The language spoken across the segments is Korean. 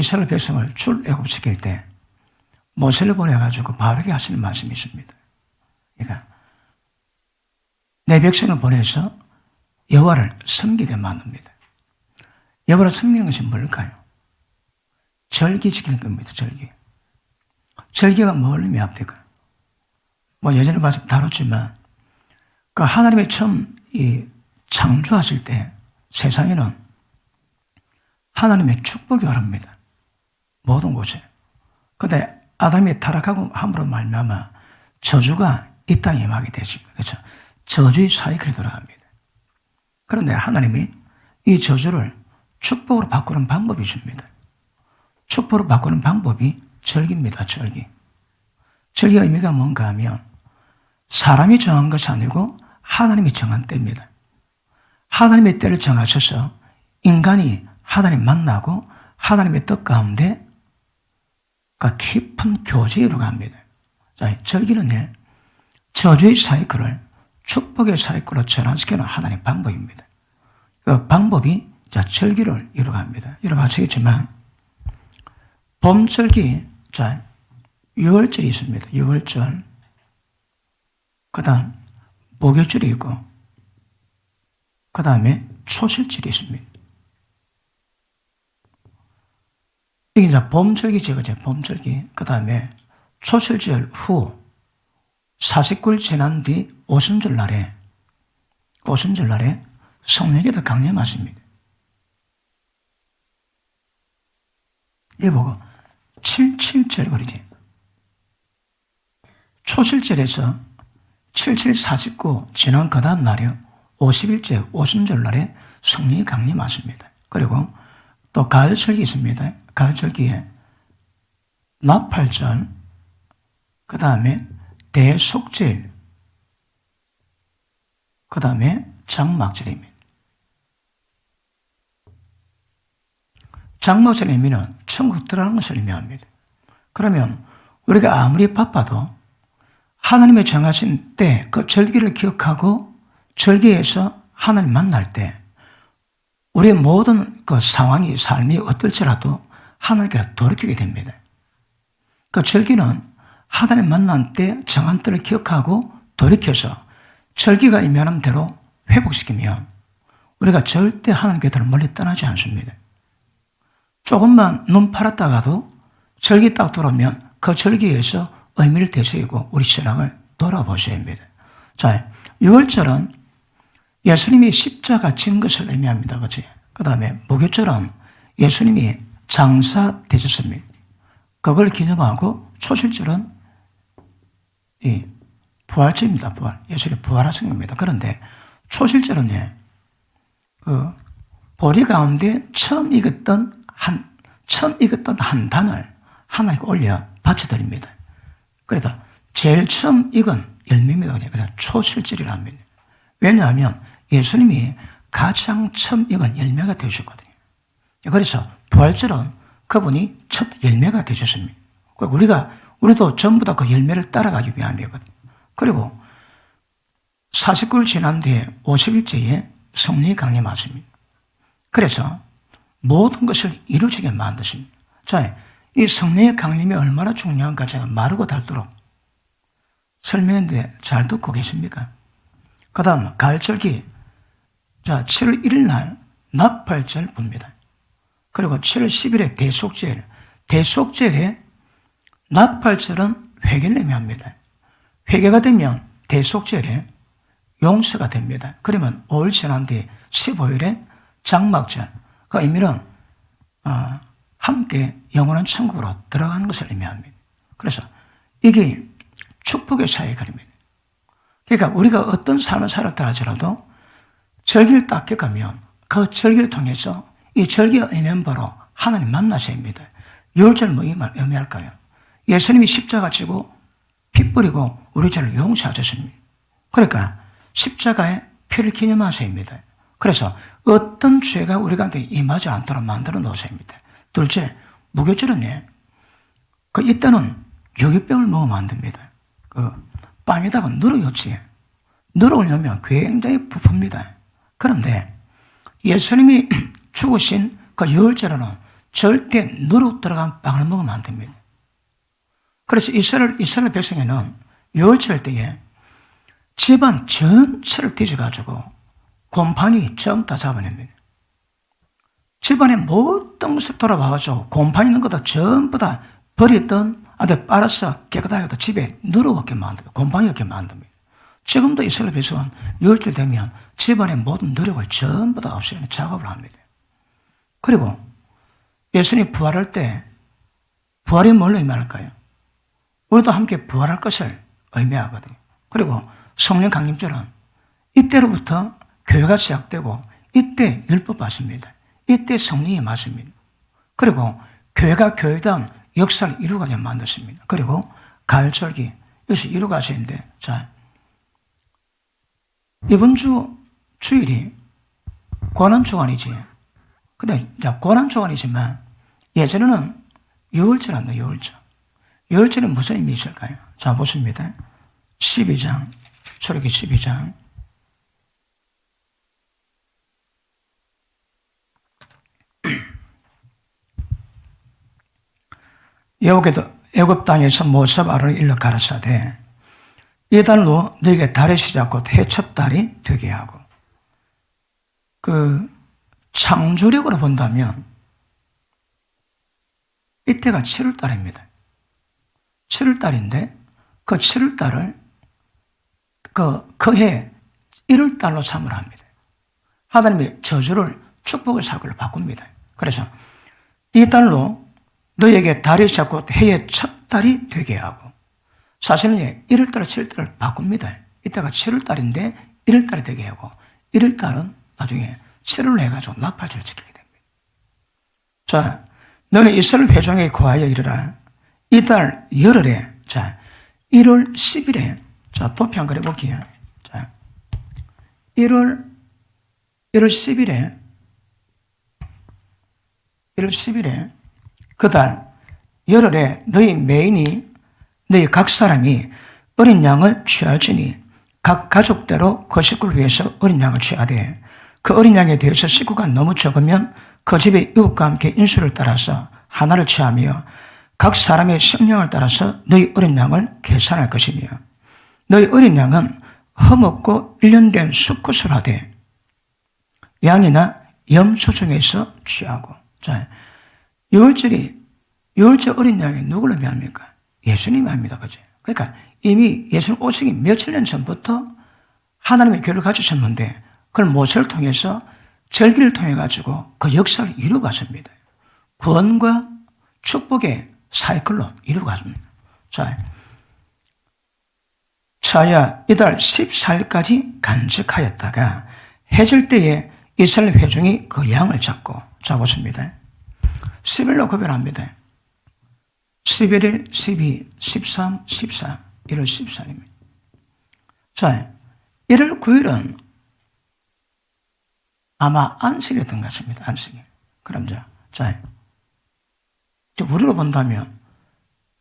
이스라엘 백성을 출애굽시킬 때 모세를 보내가지고 바르게 하시는 말씀이 있습니다. 그러니까 내 백성을 보내서 여호와를 섬기게 만듭니다. 여호와를 섬기는 것이 뭘까요? 절기 지키는 겁니다. 절기. 절기가 뭘 의미합니까? 예전에 다뤘지만 그 하나님이 처음 창조하실 때 세상에는 하나님의 축복이 흐릅니다. 모든 곳에. 그런데 아담이 타락하고 함으로 말미암아 저주가 이 땅에 임하게 되십니다. 그렇죠? 저주의 사이클이 돌아갑니다. 그런데 하나님이 이 저주를 축복으로 바꾸는 방법이 있습니다. 축복으로 바꾸는 방법이 절기입니다. 절기. 절기의 의미가 뭔가 하면 사람이 정한 것이 아니고 하나님이 정한 때입니다. 하나님의 때를 정하셔서 인간이 하나님 만나고 하나님의 뜻 가운데 깊은 교제에 이루어갑니다. 자, 절기는 저주의 사이클을 축복의 사이클로 전환시키는 하나님의 방법입니다. 그 방법이 절기를 이루어갑니다. 여러분 아시겠지만 봄절기, 6월절이 있습니다. 6월절. 그 다음 목요절이 있고 그 다음에 초실절이 있습니다. 이게 이제 봄절기죠. 그죠? 봄절기. 그 다음에 초실절 후 49일 지난 뒤 오순절 날에 성령께서 강림하십니다. 이거 보고 77절 그러지. 초실절에서 77, 49 지난 그 다음 날에 50일째 오순절 날에 성령이 강림하십니다. 그리고 또 가을절기 있습니다. 가을절기에 나팔절, 그 다음에 대속절, 그 다음에 장막절입니다. 장막절의 의미는 천국 들어가는 것을 의미합니다. 그러면 우리가 아무리 바빠도 하나님의 정하신 때 그 절기를 기억하고 절기에서 하나님 만날 때 우리의 모든 그 상황이 삶이 어떨지라도 하나님께로 돌이키게 됩니다. 그 절기는 하나님 만난 때 정한 때를 기억하고 돌이켜서 절기가 의미하는 대로 회복시키면 우리가 절대 하나님께로 멀리 떠나지 않습니다. 조금만 눈 팔았다가도 절기 딱 들어오면 그 절기에서 의미를 되새기고 우리 신앙을 돌아보셔야 합니다. 자, 6월절은 예수님이 십자가 진 것을 의미합니다. 그렇지? 그 다음에 목요절은 예수님이 장사되셨습니다. 그걸 기념하고 초실절은 이 부활절입니다. 부활. 예수님이 부활하신 겁니다. 그런데 초실절은 보리 가운데 처음 익었던 한 단을 하나님께 올려 바쳐드립니다. 그래서 제일 처음 익은 열매입니다. 그래서 초실절이라 합니다. 왜냐하면 예수님이 가장 처음 익은 열매가 되셨거든요. 그래서 부활절은 그분이 첫 열매가 되셨습니다. 우리도 전부 다 그 열매를 따라가기 위함이거든요. 그리고 49일 지난 뒤에 50일째에 성령이 강림하십니다. 그래서 모든 것을 이루어지게 만드십니다. 자, 이 성령의 강림이 얼마나 중요한가 제가 마르고 닳도록 설명했는데 잘 듣고 계십니까? 그 다음 가을절기, 7월 1일 날 나팔절 붑니다. 그리고 7월 10일에 대속절에 나팔절은 회개를 의미합니다. 회개가 되면 대속절에 용서가 됩니다. 그러면 5일 지난 뒤 15일에 장막절, 그 의미는 함께 영원한 천국으로 들어가는 것을 의미합니다. 그래서 이게 축복의 사이클입니다. 그러니까 우리가 어떤 삶을 살았다 하더라도 절기를 딱 겪으면 그 절기를 통해서 이 절기의 의미는 바로 하나님 만나셔야 합니다. 6월절 뭐 이 말 의미할까요? 예수님이 십자가 지고 피 뿌리고 우리 죄를 용서하셨습니다. 그러니까 십자가의 피를 기념하셔야 합니다. 그래서 어떤 죄가 우리한테 임하지 않도록 만들어 놓으셔야 합니다. 둘째, 무교절은 이때는 유기병을 먹으면 안 됩니다. 빵에다가 누룩이었지. 누룩을 넣으면 굉장히 부풉니다. 그런데 예수님이 죽으신 그 6월절에는 절대 누룩 들어간 빵을 먹으면 안 됩니다. 그래서 이스라엘 백성에는 유월절 때에 집안 전체를 뒤져가지고 곰팡이 전부 다 잡아냅니다. 집안에 모든 것을 돌아봐가지고 곰팡이 있는 것도 전부 다 버리던 아들 빨아서 깨끗하게 집에 누룩 없게 만듭니다. 곰팡이 없게 만듭니다. 지금도 이스라엘 백성은 유월절 되면 집안의 모든 누룩을 전부 다 없애는 작업을 합니다. 그리고 예수님이 부활할 때 부활이 뭘 의미할까요? 우리도 함께 부활할 것을 의미하거든요. 그리고 성령 강림절은 이때로부터 교회가 시작되고 이때 율법 받습니다. 이때 성령이 맞습니다. 그리고 교회가 교회다운 역사를 이루가게 만들었습니다. 그리고 가을절기 여기서 이루가시는데, 자, 이번 주 주일이 고난주간이지. 근데 고난주간이지만 예전에는 유월절 한다. 유월절은 무슨 의미 있을까요? 자, 보십니다. 12장, 출애굽기 12장. 여호와께서 애굽 땅에서 모세와 아론을 일러 가라사대 이 달로 너에게 달의 시작 곧 해 첫 달이 되게 하고, 그 창조력으로 본다면 이때가 7월 달입니다. 7월 달인데 그 7월 달을 그해 1월 달로 삼으라 합니다. 하나님의 저주를 축복의 사고로 바꿉니다. 그래서 이 달로 너에게 달이 시작 해의 첫 달이 되게 하고, 사실은 1월달, 7월달을 바꿉니다. 이때가 7월달인데 1월달이 되게 하고, 1월달은 나중에 7월로 해가지고 나팔절을 지키게 됩니다. 자, 너는 이스라엘 회중에게 고하여 이르라. 이달 열흘에, 자, 1월 10일에, 자, 도표 한 그려 볼게요. 자, 1월 10일에, 1월 10일에, 그 달, 열흘에 너희 매인이, 너희 각 사람이 어린 양을 취할지니 각 가족대로 그 식구를 위해서 어린 양을 취하되, 그 어린 양에 대해서 식구가 너무 적으면 그 집의 이웃과 함께 인수를 따라서 하나를 취하며 각 사람의 식량을 따라서 너희 어린 양을 계산할 것이며, 너희 어린 양은 흠없고 1년 된 수컷을 하되 양이나 염소 중에서 취하고. 자, 유월절 어린 양이 누구를 의미합니까? 예수님이 합니다. 그죠? 그러니까 이미 예수님 오시기 며칠 년 전부터 하나님의 교회를 가지셨는데 그걸 모세를 통해서 절기를 통해 가지고 그 역사를 이루어갔습니다. 구원과 축복의 사이클로 이루어갔습니다. 자, 차야 이달 14일까지 간직하였다가 해질 때에 이스라엘 회중이 그 양을 잡고, 자 보십니다. 10일로 구별합니다. 11일, 12, 13, 14, 1월 14일입니다. 자, 1월 9일은 아마 안식이었던 것 같습니다. 안식일. 그럼 자, 우리로 본다면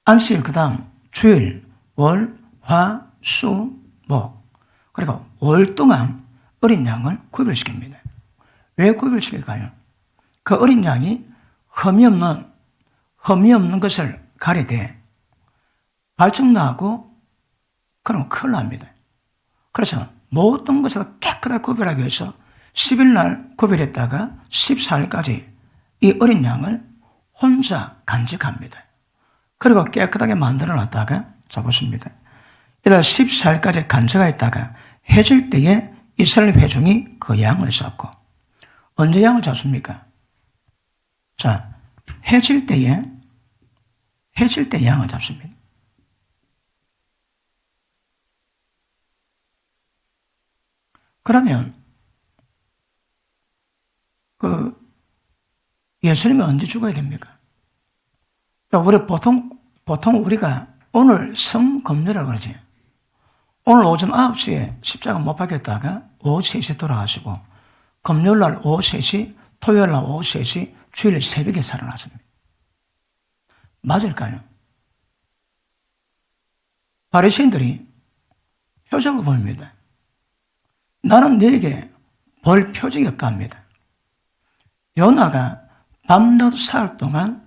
안식일 그 다음 주일, 월, 화, 수, 목. 그리고 월 동안 어린 양을 구별시킵니다. 왜 구별시킬까요? 그 어린 양이 흠이 없는 것을 가리되 발정나고 그러면 큰일 납니다. 그래서 모든 것을 깨끗하게 구별하기 위해서 10일 날 구별했다가 14일까지 이 어린 양을 혼자 간직합니다. 그리고 깨끗하게 만들어 놨다가, 자 보십니다. 이달 14일까지 간직하였다가 해질 때에 이스라엘 회중이 그 양을 잡고, 언제 양을 잡습니까? 자, 해질 때 양을 잡습니다. 그러면 예수님이 언제 죽어야 됩니까? 우리 보통 우리가 오늘 성금요라고 그러지. 오늘 오전 9시에 십자가 못 박혔다가 오후 3시에 돌아가시고, 금요일 날 오후 3시, 토요일 날 오후 3시, 주일 새벽에 살아났습니다. 맞을까요? 바리새인들이 표적을 보입니다. 나는 너에게 볼 표적이 없다 합니다. 요나가 밤낮 사흘 동안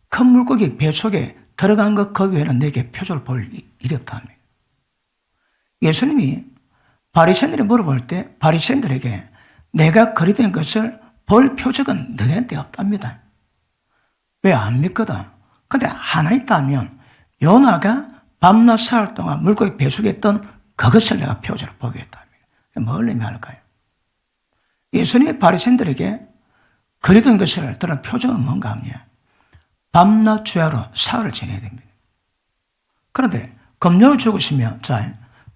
큰 물고기 배 속에 들어간 것 그 외에는 내게 표적을 볼 일이 없다 합니다. 예수님이 바리새인들이 물어볼 때 바리새인들에게 내가 거리된 것을 볼 표적은 너희한테 없답니다. 왜 안 믿거든? 근데 하나 있다면 요나가 밤낮 사흘 동안 물고기 배 속에 있던 그것을 내가 표적을 보겠답니다. 뭘 의미할까요? 예수님이 바리새인들에게 거리던 것을 들은 표적은 뭔가 하면 밤낮 주야로 사흘을 지내야 됩니다. 그런데 금요일 죽으시면,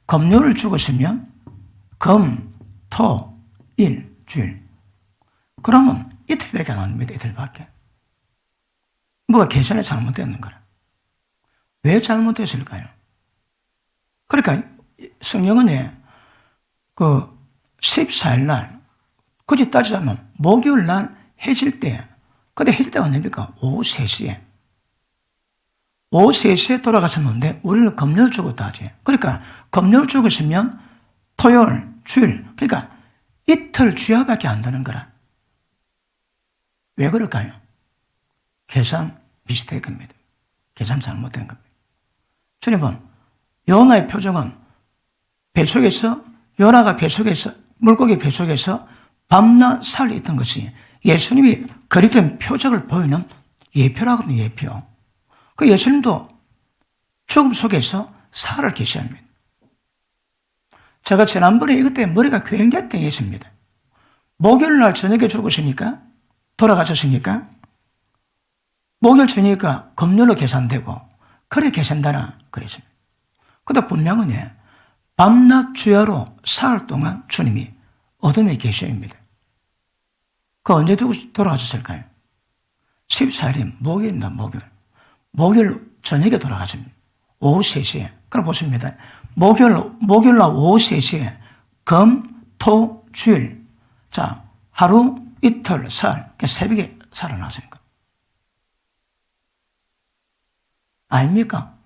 금요일 죽으시면 금, 토, 일, 주일. 그러면 이틀밖에 안 합니다. 이틀밖에. 뭐가 계산이 잘못됐는 거라. 왜 잘못됐을까요? 그러니까 성경은 그 14일 날, 굳이 따지자면 목요일 날 해질 때, 근데 해질 때가 언제입니까? 오후 3시에. 오후 3시에 돌아가셨는데 우리는 금요일 죽었다 하지. 그러니까 금요일 죽으시면 토요일, 주일, 그러니까 이틀 주야밖에 안 되는 거라. 왜 그럴까요? 계산 비슷할 겁니다. 계산 잘못된 겁니다. 주님은 요나의 표적은 뱃속에서, 요나가 뱃속에서, 물고기 뱃속에서 밤낮 사흘 있던 것이 예수님이 그리던 표적을 보이는 예표라거든요. 예표. 그 예수님도 죽음 속에서 사흘을 계시합니다. 제가 지난번에 이것 때문에 머리가 굉장히 땡겼습니다. 목요일 날 저녁에 죽으시니까, 돌아가셨으니까 목요일 저녁이니까 금요일로 계산되고 그래 계산되나 그랬습니다. 그런데 분명은 밤낮 주야로 사흘 동안 주님이 어둠에 계셔입니다. 그 언제 돌아가셨을까요? 14일이 목요일입니다. 목요일 저녁에 돌아가십니다. 오후 3시에. 그럼 보십니다. 목요일 날 오후 3시에 금, 토, 주일. 자, 하루, 이틀, 사흘. 새벽에 살아나십니까? 아닙니까?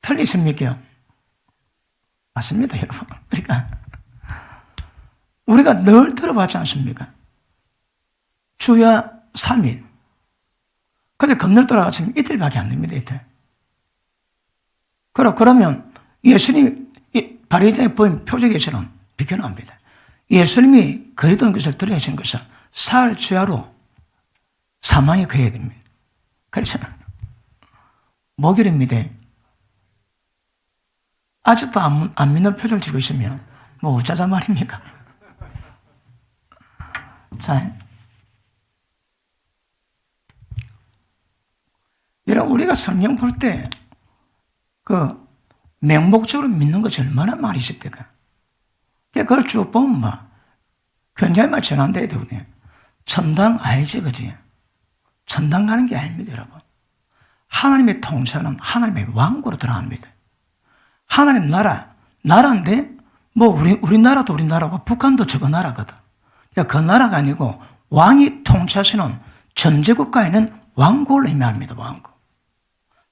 틀리십니까? 맞습니다, 여러분. 그러니까 우리가 늘 들어봤지 않습니까? 주야 3일. 근데 금요일 돌아가시면 이틀밖에 안 됩니다, 이틀. 그러면 예수님이 바리새인에 보인 표적에서는 비켜나옵니다. 예수님이 그리던 것을 드러내신 것은 사흘 주야로 사망에 거해야 됩니다. 그래서 목요일입니다. 아직도 안 믿는 표정을 지고 있으면 뭐 어쩌자 말입니까? 자, 여러분 우리가 성경 볼 때 그 맹목적으로 믿는 것이 얼마나 많이 있을 때가. 그걸 쭉 보면 굉장히 전환돼야 되거든요. 천당 아니지, 그지? 천당 가는 게 아닙니다, 여러분. 하나님의 통치는 하나님의 왕국으로 들어갑니다. 하나님 나라인데, 뭐, 우리나라도 우리나라고 북한도 저거 나라거든. 그 나라가 아니고, 왕이 통치하시는 전제국가에는 왕국을 의미합니다, 왕국.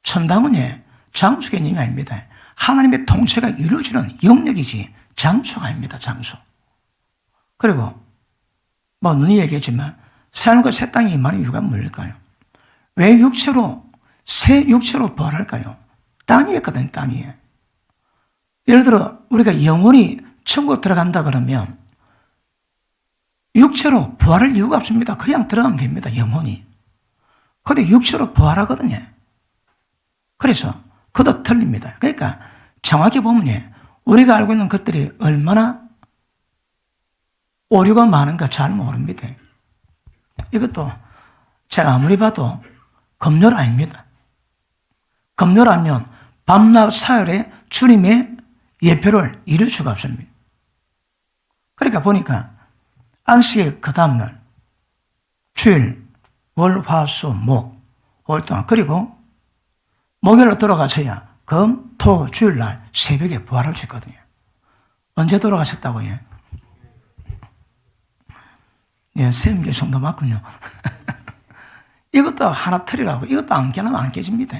천당은 장소 개념이 아닙니다. 하나님의 통치가 이루어지는 영역이지, 장소가 아닙니다, 장소. 그리고, 뭐, 눈이 얘기했지만, 새하늘과 새 땅이 임하는 이유가 뭘까요? 왜 새 육체로 부활할까요? 땅이었거든요, 땅이에요. 예를 들어 우리가 영원히 천국 들어간다 그러면 육체로 부활할 이유가 없습니다. 그냥 들어가면 됩니다. 영원히. 그런데 육체로 부활하거든요. 그래서 그것도 틀립니다. 그러니까 정확히 보면 우리가 알고 있는 것들이 얼마나 오류가 많은가 잘 모릅니다. 이것도 제가 아무리 봐도 금요일 아닙니다. 금요일하면 밤낮 사흘에 주님의 예표를 이룰 수가 없습니다. 그러니까 보니까 안식일 그 다음날 주일, 월, 화, 수, 목 5일 동안 그리고 목요일로 돌아가셔야 금, 토, 주일날 새벽에 부활할 수 있거든요. 언제 돌아가셨다고요? 예, 세임교 정도 맞군요. 이것도 하나 틀이라고 이것도 안 깨나면 안 깨집니다.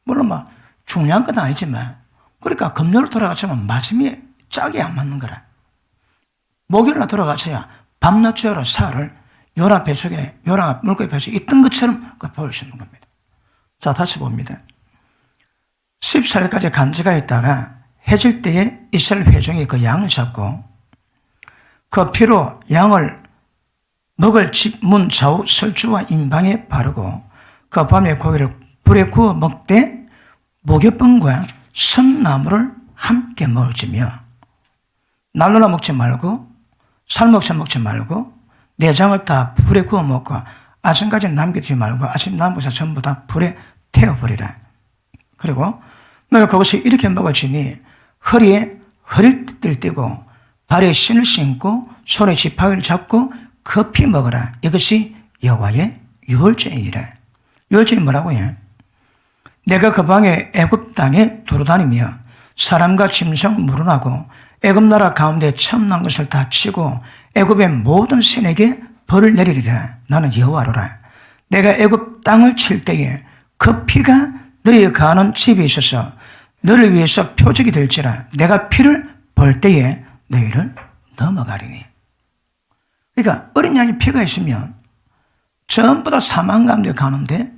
물론 막 중요한 건 아니지만 그러니까 금요일 돌아가시면 말씀이 짝이 안 맞는 거라. 목요일날 돌아가셔야 밤낮 주야로 사흘을 요나 뱃속에, 요나 물고기 뱃속에 있던 것처럼 볼 수 있는 겁니다. 자, 다시 봅니다. 14일까지 간지가 있다가 해질 때에 이스라엘 회중이 그 양을 잡고 그 피로 양을 먹을 집 문 좌우 설주와 임방에 바르고 그 밤에 고기를 불에 구워 먹되 목욕병과 선나무를 함께 먹으며 날로나 먹지 말고 살목서 먹지 말고 내장을 다 불에 구워 먹고 아침까지 남기지 말고 아침 남고서 전부 다 불에 태워버리라. 그리고 너는 그것을 이렇게 먹어주니 허리에 허리띠를 띠고 발에 신을 신고 손에 지팡이를 잡고 급히 먹어라. 이것이 여호와의 유월절이니라. 유월절이 뭐라고요? 내가 그 방에 애굽 땅에 두루다니며 사람과 짐승 물어나고 애굽 나라 가운데 처음 난 것을 다 치고 애굽의 모든 신에게 벌을 내리리라. 나는 여호와로라. 내가 애굽 땅을 칠 때에 그 피가 너희 가는 집에 있어서 너를 위해서 표적이 될지라. 내가 피를 볼 때에 너희를 넘어가리니. 그러니까 어린 양이 피가 있으면 전부 다 사망 가운데 가는데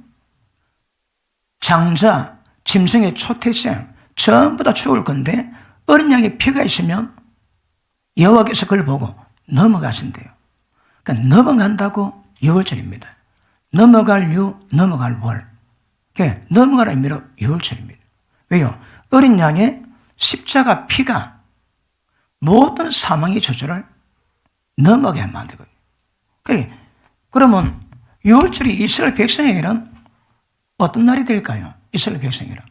장자, 짐승의 초태생 전부 다 죽을 건데 어린 양의 피가 있으면 여호와께서 그걸 보고 넘어가신대요. 그러니까 넘어간다고 유월절입니다. 넘어갈 유, 넘어갈 월. 그러니까 넘어갈 의미로 유월절입니다. 왜요? 어린 양의 십자가 피가 모든 사망의 저주를 넘어가게 만들거든요. 그러면 유월절이 이스라엘 백성에게는 어떤 날이 될까요? 이스라엘 백성이란.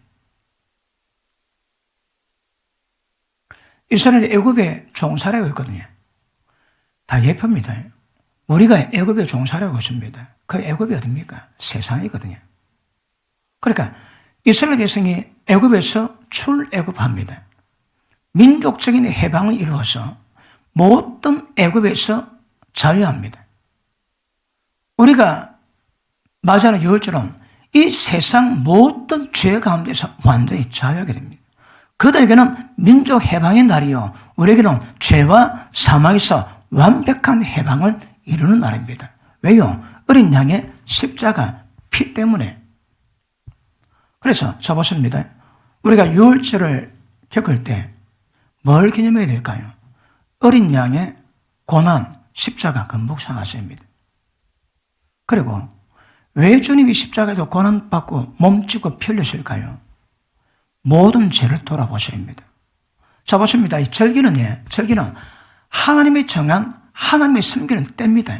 이스라엘 애굽에 종살이하고 있거든요. 다 예표입니다. 우리가 애굽에 종살이하고 있습니다. 그 애굽이 어딥니까? 세상이거든요. 그러니까 이스라엘 백성이 애굽에서 출애굽합니다. 민족적인 해방을 이루어서 모든 애굽에서 자유합니다. 우리가 맞이하는 유월절은 이 세상 모든 죄 가운데서 완전히 자유하게 됩니다. 그들에게는 민족 해방의 날이요, 우리에게는 죄와 사망에서 완벽한 해방을 이루는 날입니다. 왜요? 어린 양의 십자가 피 때문에. 그래서 저 보십니다. 우리가 유월절을 겪을 때 뭘 기념해야 될까요? 어린 양의 고난, 십자가 그 묵상하십니다. 그리고 왜 주님이 십자가에서 고난받고 몸찌고 피 흘리실까요? 모든 죄를 돌아보셔야 합니다. 자, 보십니다. 이 절기는 하나님이 정한 하나님의 섬기는 때입니다.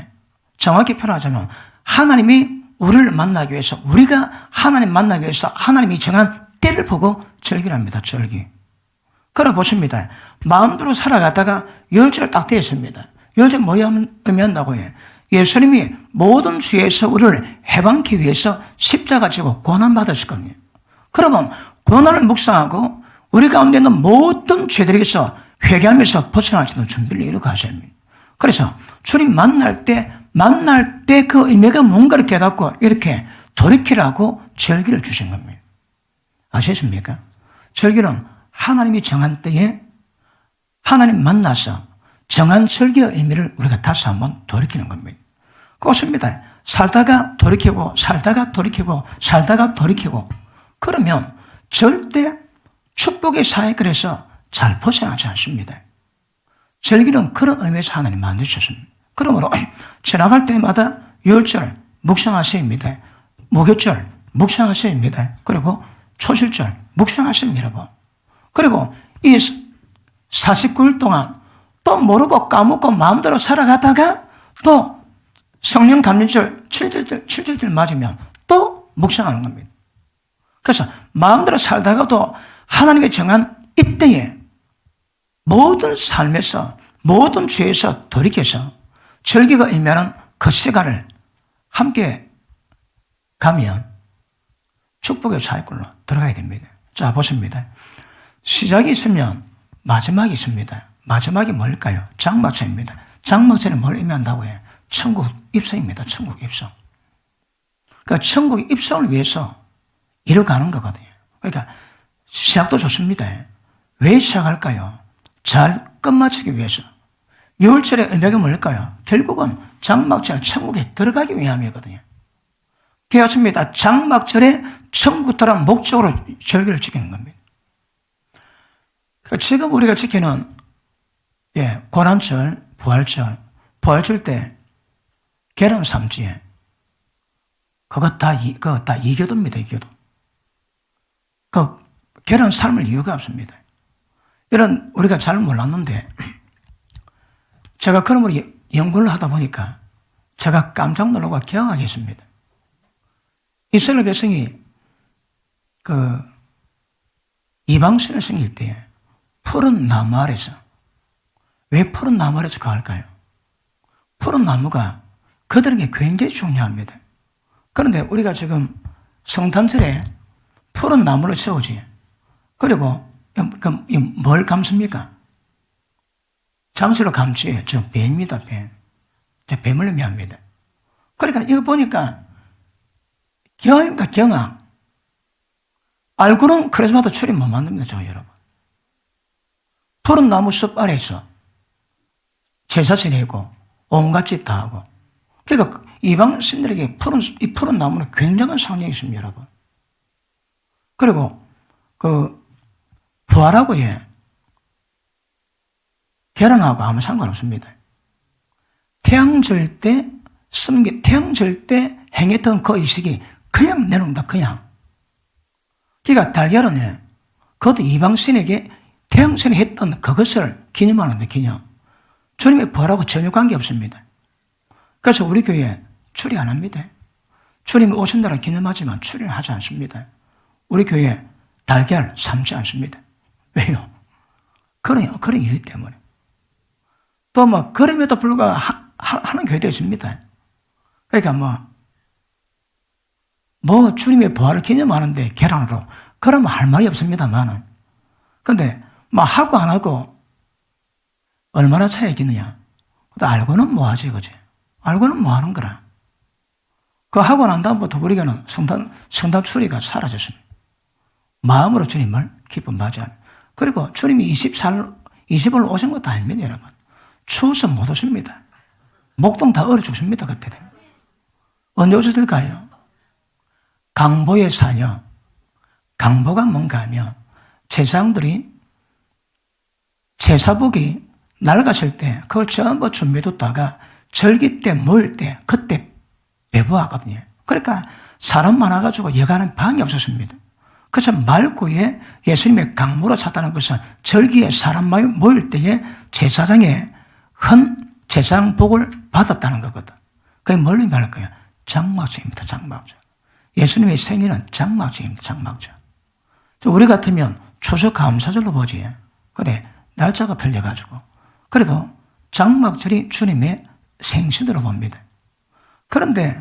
정확히 표현하자면 하나님이 우리를 만나기 위해서, 우리가 하나님 만나기 위해서 하나님이 정한 때를 보고 절기를 합니다. 절기. 그래 보십니다. 마음대로 살아가다가 유월절 딱 되었습니다. 유월절 뭐 의미한다고요? 예수님이 모든 죄에서 우리를 해방하기 위해서 십자가 지고 고난받으실 겁니다. 그러면 고난을 묵상하고 우리 가운데 있는 모든 죄들에게서 회개하면서 벗어날 수 있는 준비를 이루고 가셔야 합니다. 그래서 주님 만날 때 그 의미가 뭔가를 깨닫고 이렇게 돌이키라고 절기를 주신 겁니다. 아시겠습니까? 절기는 하나님이 정한 때에 하나님 만나서 정한 절기의 의미를 우리가 다시 한번 돌이키는 겁니다. 그렇습니다. 살다가 돌이키고 그러면 절대 축복의 사이클에서 잘 벗어나지 않습니다. 절기는 그런 의미에서 하나님 만드셨습니다. 그러므로 지나갈 때마다 유월절 묵상하셔야 합니다. 목요절 묵상하셔야 합니다. 그리고 초실절 묵상하셔야 합니다, 여러분. 그리고 이 49일 동안 또 모르고 까먹고 마음대로 살아가다가 또 성령 감리절 7절절 맞으면 또 묵상하는 겁니다. 그래서 마음대로 살다가도 하나님의 정한 이때에 모든 삶에서 모든 죄에서 돌이켜서 절기가 의미하는 그 시간을 함께 가면 축복의 사이클로 들어가야 됩니다. 자, 보십니다. 시작이 있으면 마지막이 있습니다. 마지막이 뭘까요? 장막절입니다. 장막절은 뭘 의미한다고 해요? 천국 입성입니다. 천국 입성. 그러니까 천국 입성을 위해서 이뤄가는 거거든요. 그러니까 시작도 좋습니다. 왜 시작할까요? 잘 끝마치기 위해서. 유월절의 의미가 뭘까요? 결국은 장막절 천국에 들어가기 위함이거든요. 그렇습니다. 장막절에 천국 들어가는 목적으로 절기를 지키는 겁니다. 지금 우리가 지키는 고난절, 부활절 때 계란 삼지에 그거 다 이교도입니다. 이교도. 그 계란 삶을 이유가 없습니다. 이런 우리가 잘 몰랐는데 제가 그러므로 연구를 하다 보니까 제가 깜짝 놀라고 경악했습니다. 이스라엘 백성이 그 이방신을 섬길 때 푸른 나무 아래서, 왜 푸른 나무 아래서 가을까요? 푸른 나무가 그들에게 굉장히 중요합니다. 그런데 우리가 지금 성탄절에 푸른 나무를 세우지, 그리고 뭘 감습니까? 장수로 감지, 저 뱀입니다, 뱀. 저 뱀을 의미합니다. 그러니까 이거 보니까 경악입니다, 경악. 알고는 크리스마스 추리 못 만듭니다, 저 여러분. 푸른 나무 숲 아래에서 제사 지내고 온갖 짓 다 하고. 그러니까 이방 신들에게 이 푸른 나무는 굉장한 상징이 있습니다, 여러분. 그리고 부활하고 계란하고 아무 상관없습니다. 태양절 때 행했던 그 의식이 그냥 내놓는다, 그냥. 그러니까 달걀은 그것도 이방신에게 태양신이 했던 그것을 기념하는데, 기념. 주님의 부활하고 전혀 관계없습니다. 그래서 우리 교회 추리 안 합니다. 주님이 오신 날을 기념하지만 추리를 하지 않습니다. 우리 교회 달걀 삶지 않습니다. 왜요? 그런 이유 때문에. 또 그럼에도 불구하고 하는 교회도 있습니다. 그러니까 주님의 부활을 기념하는데 계란으로, 그러면 할 말이 없습니다만은. 근데 하고 안 하고 얼마나 차이가 있느냐. 알고는 뭐 하지, 그지? 알고는 뭐 하는 거라. 그거 하고 난 다음부터 우리가는 성탄 추리가 사라졌습니다. 마음으로 주님을 기쁨하지 않아요. 그리고 주님이 20월 오신 것도 아닙니다, 여러분. 추워서 못 오십니다. 목동 다 얼어 죽습니다, 그때. 언제 오셨을까요? 강보의 사녀. 강보가 뭔가 하면 제사장들이 제사복이 낡았을 때 그걸 전부 준비해뒀다가 절기 때 모일 때 그때 배부하거든요. 그러니까 사람 많아가지고 여가는 방이 없었습니다. 그래서 말구에 예수님의 강보로 찼다는 것은 절기에 사람 많이 모일 때에 제사장의 헌 제사장복을 받았다는 거거든. 그게 뭘 의미할 거예요? 장막절입니다, 장막절. 예수님의 생일은 장막절입니다, 장막절. 우리 같으면 추석 감사절로 보지. 그래, 날짜가 틀려가지고. 그래도 장막절이 주님의 생신으로 봅니다. 그런데,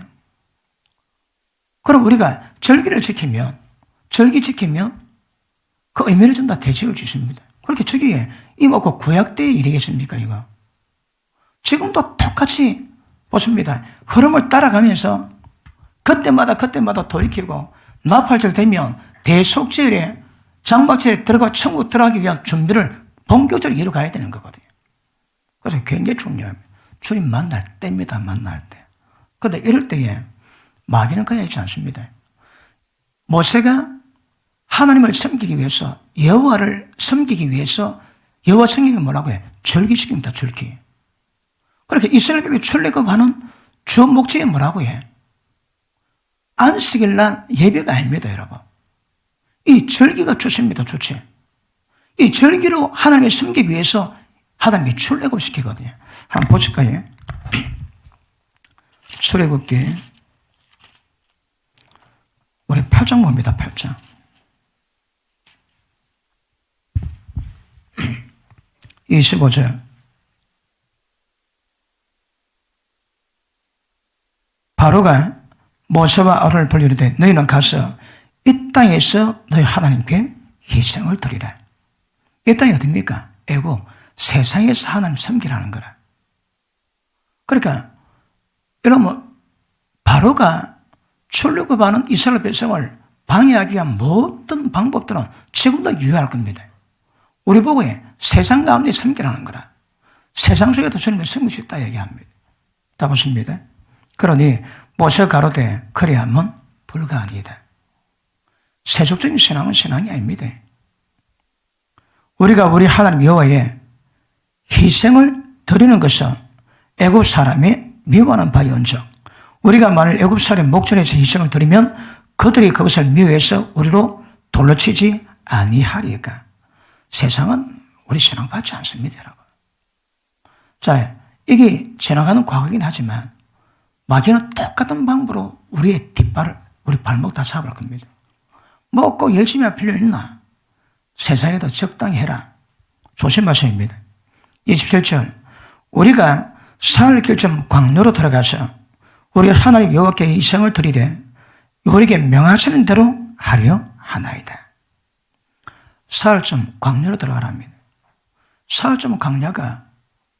그럼 우리가 절기 지키면 그 의미를 좀 다 대책을 주십니다. 그렇게 저기에 이거 구약 때의 일이겠습니까, 이거? 지금도 똑같이 보십니다. 흐름을 따라가면서 그때마다 돌이키고 나팔절 되면 대속절에 장막절에 들어가 천국 들어가기 위한 준비를 본격적으로 이루어가야 되는 거거든요. 그래서 굉장히 중요합니다. 주님 만날 때입니다, 만날 때. 그런데 이럴 때에 마귀는 그냥 있지 않습니다. 모세가 하나님을 섬기기 위해서, 여호와를 섬기기 위해서, 여호와 섬기는 뭐라고 해? 절기시킵니다, 절기. 그렇게 이스라엘에게 출애굽하는 주 목적이 뭐라고 해? 안식일 날 예배가 아닙니다, 여러분. 이 절기가 주체입니다, 주체. 이 절기로 하나님을 섬기기 위해서 하나님이 출애굽시키거든요. 한번 보실까요? 출애굽기 우리 8장 봅니다, 8장. 25절. 바로가 모세와 아론을 불리되 너희는 가서 이 땅에서 너희 하나님께 희생을 드리라. 이 땅이 어딥니까? 애국, 세상에서 하나님 섬기라는 거라. 그러니까 여러분, 바로가 출애굽하는 이스라엘 백성을 방해하기 위한 모든 방법들은 지금도 유효할 겁니다. 우리 보고 세상 가운데 섬기라는 거라. 세상 속에도 주님을 섬길 수 있다 얘기합니다. 다 보십니다. 그러니 모세가 가로되 그리하면 불가하니이다. 세속적인 신앙은 신앙이 아닙니다. 우리가 우리 하나님 여호와의 희생을 드리는 것은 애굽 사람이 미워하는 바이온즉 우리가 만일 애굽 사람의 목전에서 희생을 드리면 그들이 그것을 미워해서 우리로 돌로 치지 아니하리까. 세상은 우리 신앙 받지 않습니다, 여러분. 자, 이게 지나가는 과거이긴 하지만 마귀는 똑같은 방법으로 우리의 뒷발을, 우리 발목 다 잡을 겁니다. 뭐 꼭 열심히 할 필요 있나? 세상에도 적당히 해라. 조심하셔야 합니다. 27절 우리가 사흘 길쯤 광야로 들어가서 우리 하나님 여호와께 희생을 드리되 우리에게 명하시는 대로 하려 하나이다. 사흘쯤 광야로 들어가랍니다. 사흘쯤 광야가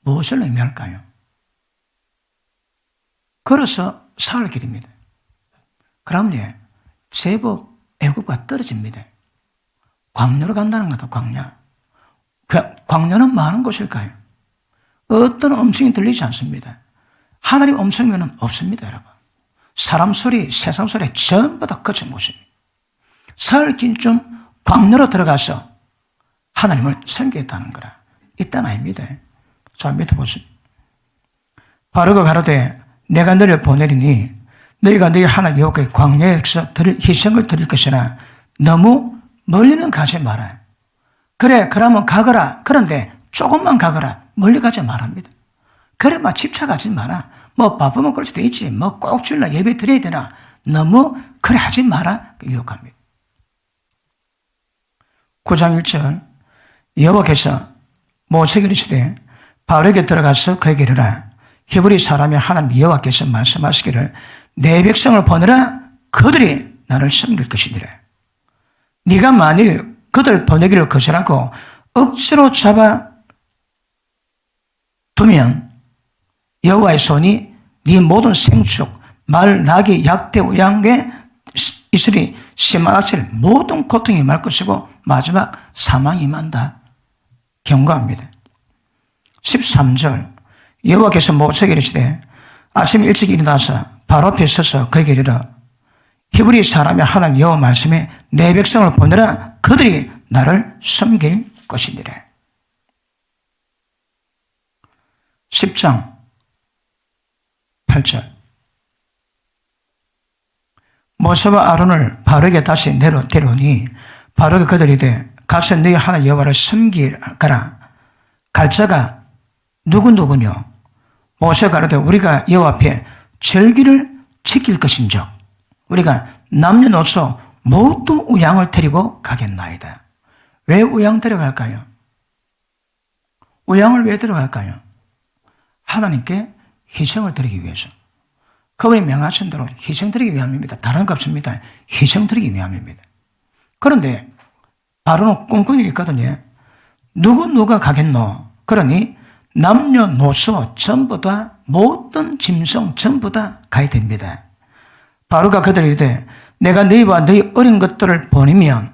무엇을 의미할까요? 걸어서 사흘 길입니다. 그러면 제법 애국과 떨어집니다. 광야로 간다는 것도 광야. 광야는 많은 곳일까요? 어떤 음성이 들리지 않습니다. 하나님 음성에는 없습니다, 여러분. 사람 소리, 세상 소리 전부 다 거친 곳입니다. 사흘 길쯤 광야로 들어가서 하나님을 섬기겠다는 거라. 이 땅 아닙니다. 자, 밑에 보세요. 바로가 가로되 내가 너를 보내리니 너희가 너희 하나님 여호와께 광야에서 희생을 드릴 것이나 너무 멀리는 가지 마라. 그래, 그러면 가거라. 그런데 조금만 가거라. 멀리 가지 말합니다. 그래, 막 집착하지 마라. 뭐 바쁘면 그럴 수도 있지. 뭐 꼭 주일날 예배 드려야 되나. 너무 그래 하지 마라. 유혹합니다. 9장 1절 여호와께서 모세에게 이르시되 바로에게 들어가서 그에게 이르라. 히브리 사람이 하나님 여호와께서 말씀하시기를 내 백성을 보내라. 그들이 나를 섬길 것이니라. 네가 만일 그들 보내기를 거절하고 억지로 잡아 두면 여호와의 손이 네 모든 생축, 말, 나귀, 약대, 우양개, 이슬이, 심한악셀 모든 고통이 말 것이고 마지막 사망이 임한다. 경고합니다. 13절 여호와께서 모세에게 이르시되 아침 일찍 일어나서 바로 앞에 서서 그에게 이르라. 히브리 사람이 하나님 여호와 말씀에 내 백성을 보내라. 그들이 나를 섬길 것이니라. 10장 8절 모세와 아론을 바로에게 다시 데려오니 바로가 그들이 이르되 가서 너희 하나님 여호와를 섬기라. 갈 자가 누구누구뇨? 모세가 가로되 우리가 여호와 앞에 절기를 지킬 것인즉 우리가 남녀노소 모두 우양을 데리고 가겠나이다. 왜 우양 데려갈까요? 우양을 왜 데려갈까요? 하나님께 희생을 드리기 위해서. 그분이 명하신 대로 희생 드리기 위함입니다. 다른 거 없습니다. 희생 드리기 위함입니다. 그런데 바로는 꿍꿍이 있거든요. 누가 가겠노? 그러니 남녀노소 전부 다 모든 짐승 전부 다 가야 됩니다. 바로가 그들이 이르되 내가 너희와 너희 어린 것들을 보내면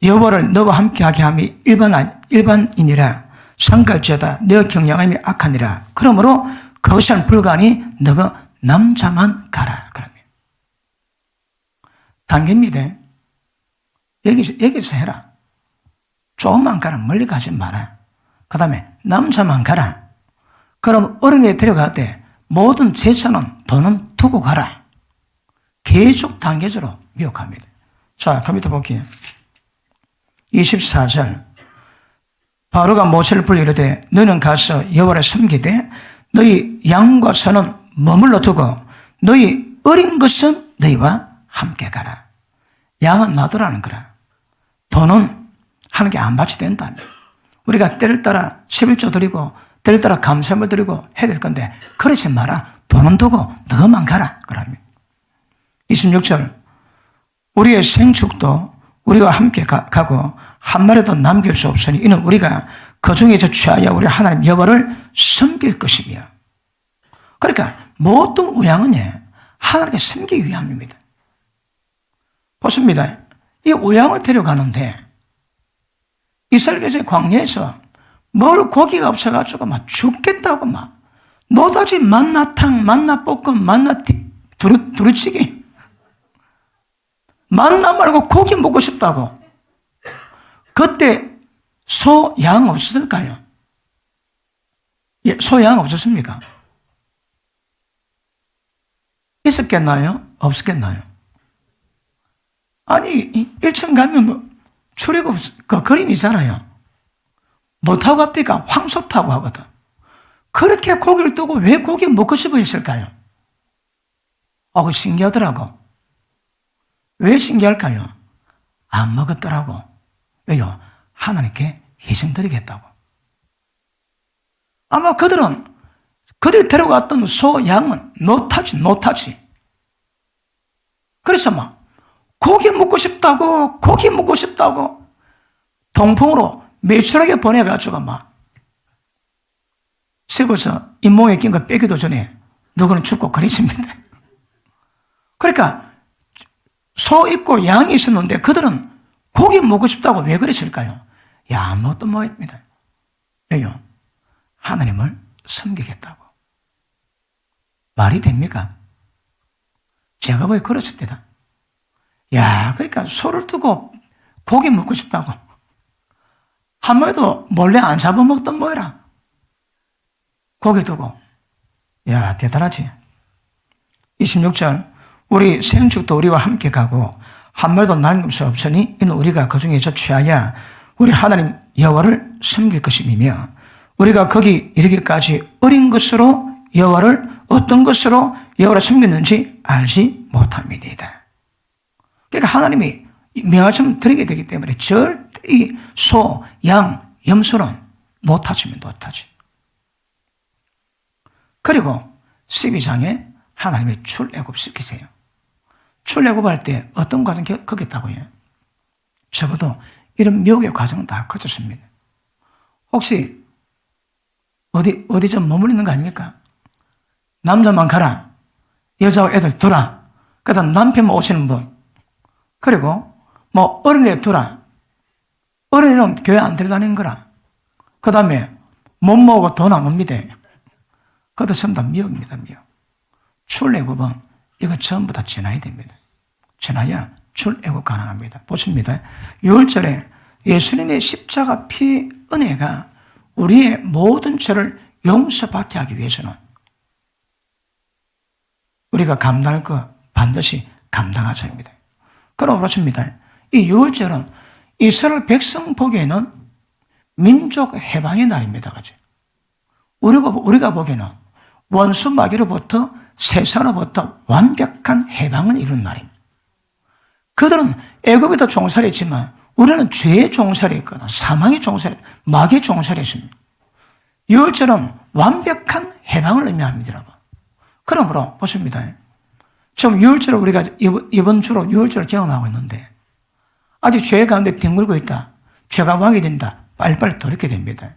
여호와를 너와 함께하게 함이 일반이니라. 상갈죄다. 너의 경량함이 악하니라. 그러므로 그것은 불가하니 너가 남자만 가라. 그러면 단계입니다. 여기서 해라. 조금만 가라. 멀리 가지 마라. 그 다음에 남자만 가라. 그럼 어린애 데려갈 때 모든 재산은 돈은 두고 가라. 계속 단계적으로 미혹합니다. 자, 컴퓨터 볼게요. 24절 바로가 모세를 불러 이르되 너는 가서 여호와를 섬기되 너희 양과 소는 머물러 두고 너희 어린 것은 너희와 함께 가라. 양은 놔두라는 거라. 돈은 하는 게 안 받이 된다. 우리가 때를 따라 11조 드리고 때를 따라 감사함을 드리고 해야 될 건데 그러지 마라. 돈은 두고 너만 가라. 그럽니다. 26절 우리의 생축도 우리와 함께 가고 한 마리도 남길 수 없으니 이는 우리가 그 중에서 취하여 우리 하나님 여호와를 섬길 것이며. 그러니까 모든 우양은 하나님께 섬기기 위함입니다. 보십니다. 이 우양을 데려가는데 이스라엘에서 광야에서 뭘 고기가 없어가지고 막 죽겠다고 막 노다지 만나탕, 만나볶음, 두루치기. 만나 말고 고기 먹고 싶다고. 그때 소, 양 없었을까요? 예, 소, 양 없었습니까? 있었겠나요? 없었겠나요? 아니, 1층 가면 뭐 출애굽 그 그림 있잖아요. 뭐 타고 갑니까? 황소 타고 하거든. 그렇게 고기를 두고 왜 고기 먹고 싶어 했을까요? 그 신기하더라고. 왜 신기할까요? 안 먹었더라고. 왜요? 하나님께 희생드리겠다고. 아마 그들이 데려갔던 소, 양은 노타지. 그래서 고기 먹고 싶다고 동풍으로 매출하게 보내가지고 씹어서 잇몸에 낀 거 빼기도 전에 누구는 죽고 그랬습니다. 그러니까 소 있고 양이 있었는데 그들은 고기 먹고 싶다고 왜 그랬을까요? 아무것도 못합니다. 왜요? 하나님을 섬기겠다고. 말이 됩니까? 제가 보기에 그렇습니다. 그러니까 소를 두고 고기 먹고 싶다고. 한 번도 몰래 안 잡아먹던 뭐라. 고기 두고. 대단하지. 26절. 우리 생축도 우리와 함께 가고 한 말도 나는 것이 없으니 이는 우리가 그 중에서 취하여 우리 하나님 여호와를 섬길 것임이며 우리가 거기 이르기까지 어린 것으로 여호와를 어떤 것으로 여호와를 섬겼는지 알지 못함이니이다. 그러니까 하나님이 명하시면 드리게 되기 때문에 절대 이 소, 양, 염소는 노타지면 노타지. 그리고 12장에 하나님이 출애굽시키세요. 출애굽할 때 어떤 과정 겪었다고요? 적어도 이런 묘의 과정은 다 거쳤습니다. 혹시 어디 좀 머무르는 거 아닙니까? 남자만 가라. 여자와 애들 두라. 그 다음 남편만 오시는 분. 그리고 어린애 두라. 어린애는 교회 안 데려다니는 거라. 그 다음에 못 모으고 돈 안 옵니다. 그것도 전부 다 미혹입니다. 미혹. 출애굽은 이거 전부 다 지나야 됩니다. 지나야 출애굽 가능합니다. 보십니다. 6월절에 예수님의 십자가 피 은혜가 우리의 모든 죄를 용서받게 하기 위해서는 우리가 감당할 거 반드시 감당하자입니다. 그럼 그렇습니다. 이 6월절은 이스라엘 백성 보기에는 민족 해방의 날입니다. 그죠? 우리가 보기에는 원수 마귀로부터 세상으로부터 완벽한 해방을 이룬 날입니다. 그들은 애굽에도 종살이했지만 우리는 죄의 종살이했거나 사망의 종살이, 마귀의 종살이했습니다. 6월절은 완벽한 해방을 의미합니다. 여러분. 그러므로 보십니다. 지금 6월절을 우리가 이번 주로 6월절을 경험하고 있는데 아직 죄 가운데 뒹굴고 있다. 죄가 왕이 된다. 빨리빨리 돌이켜야 됩니다.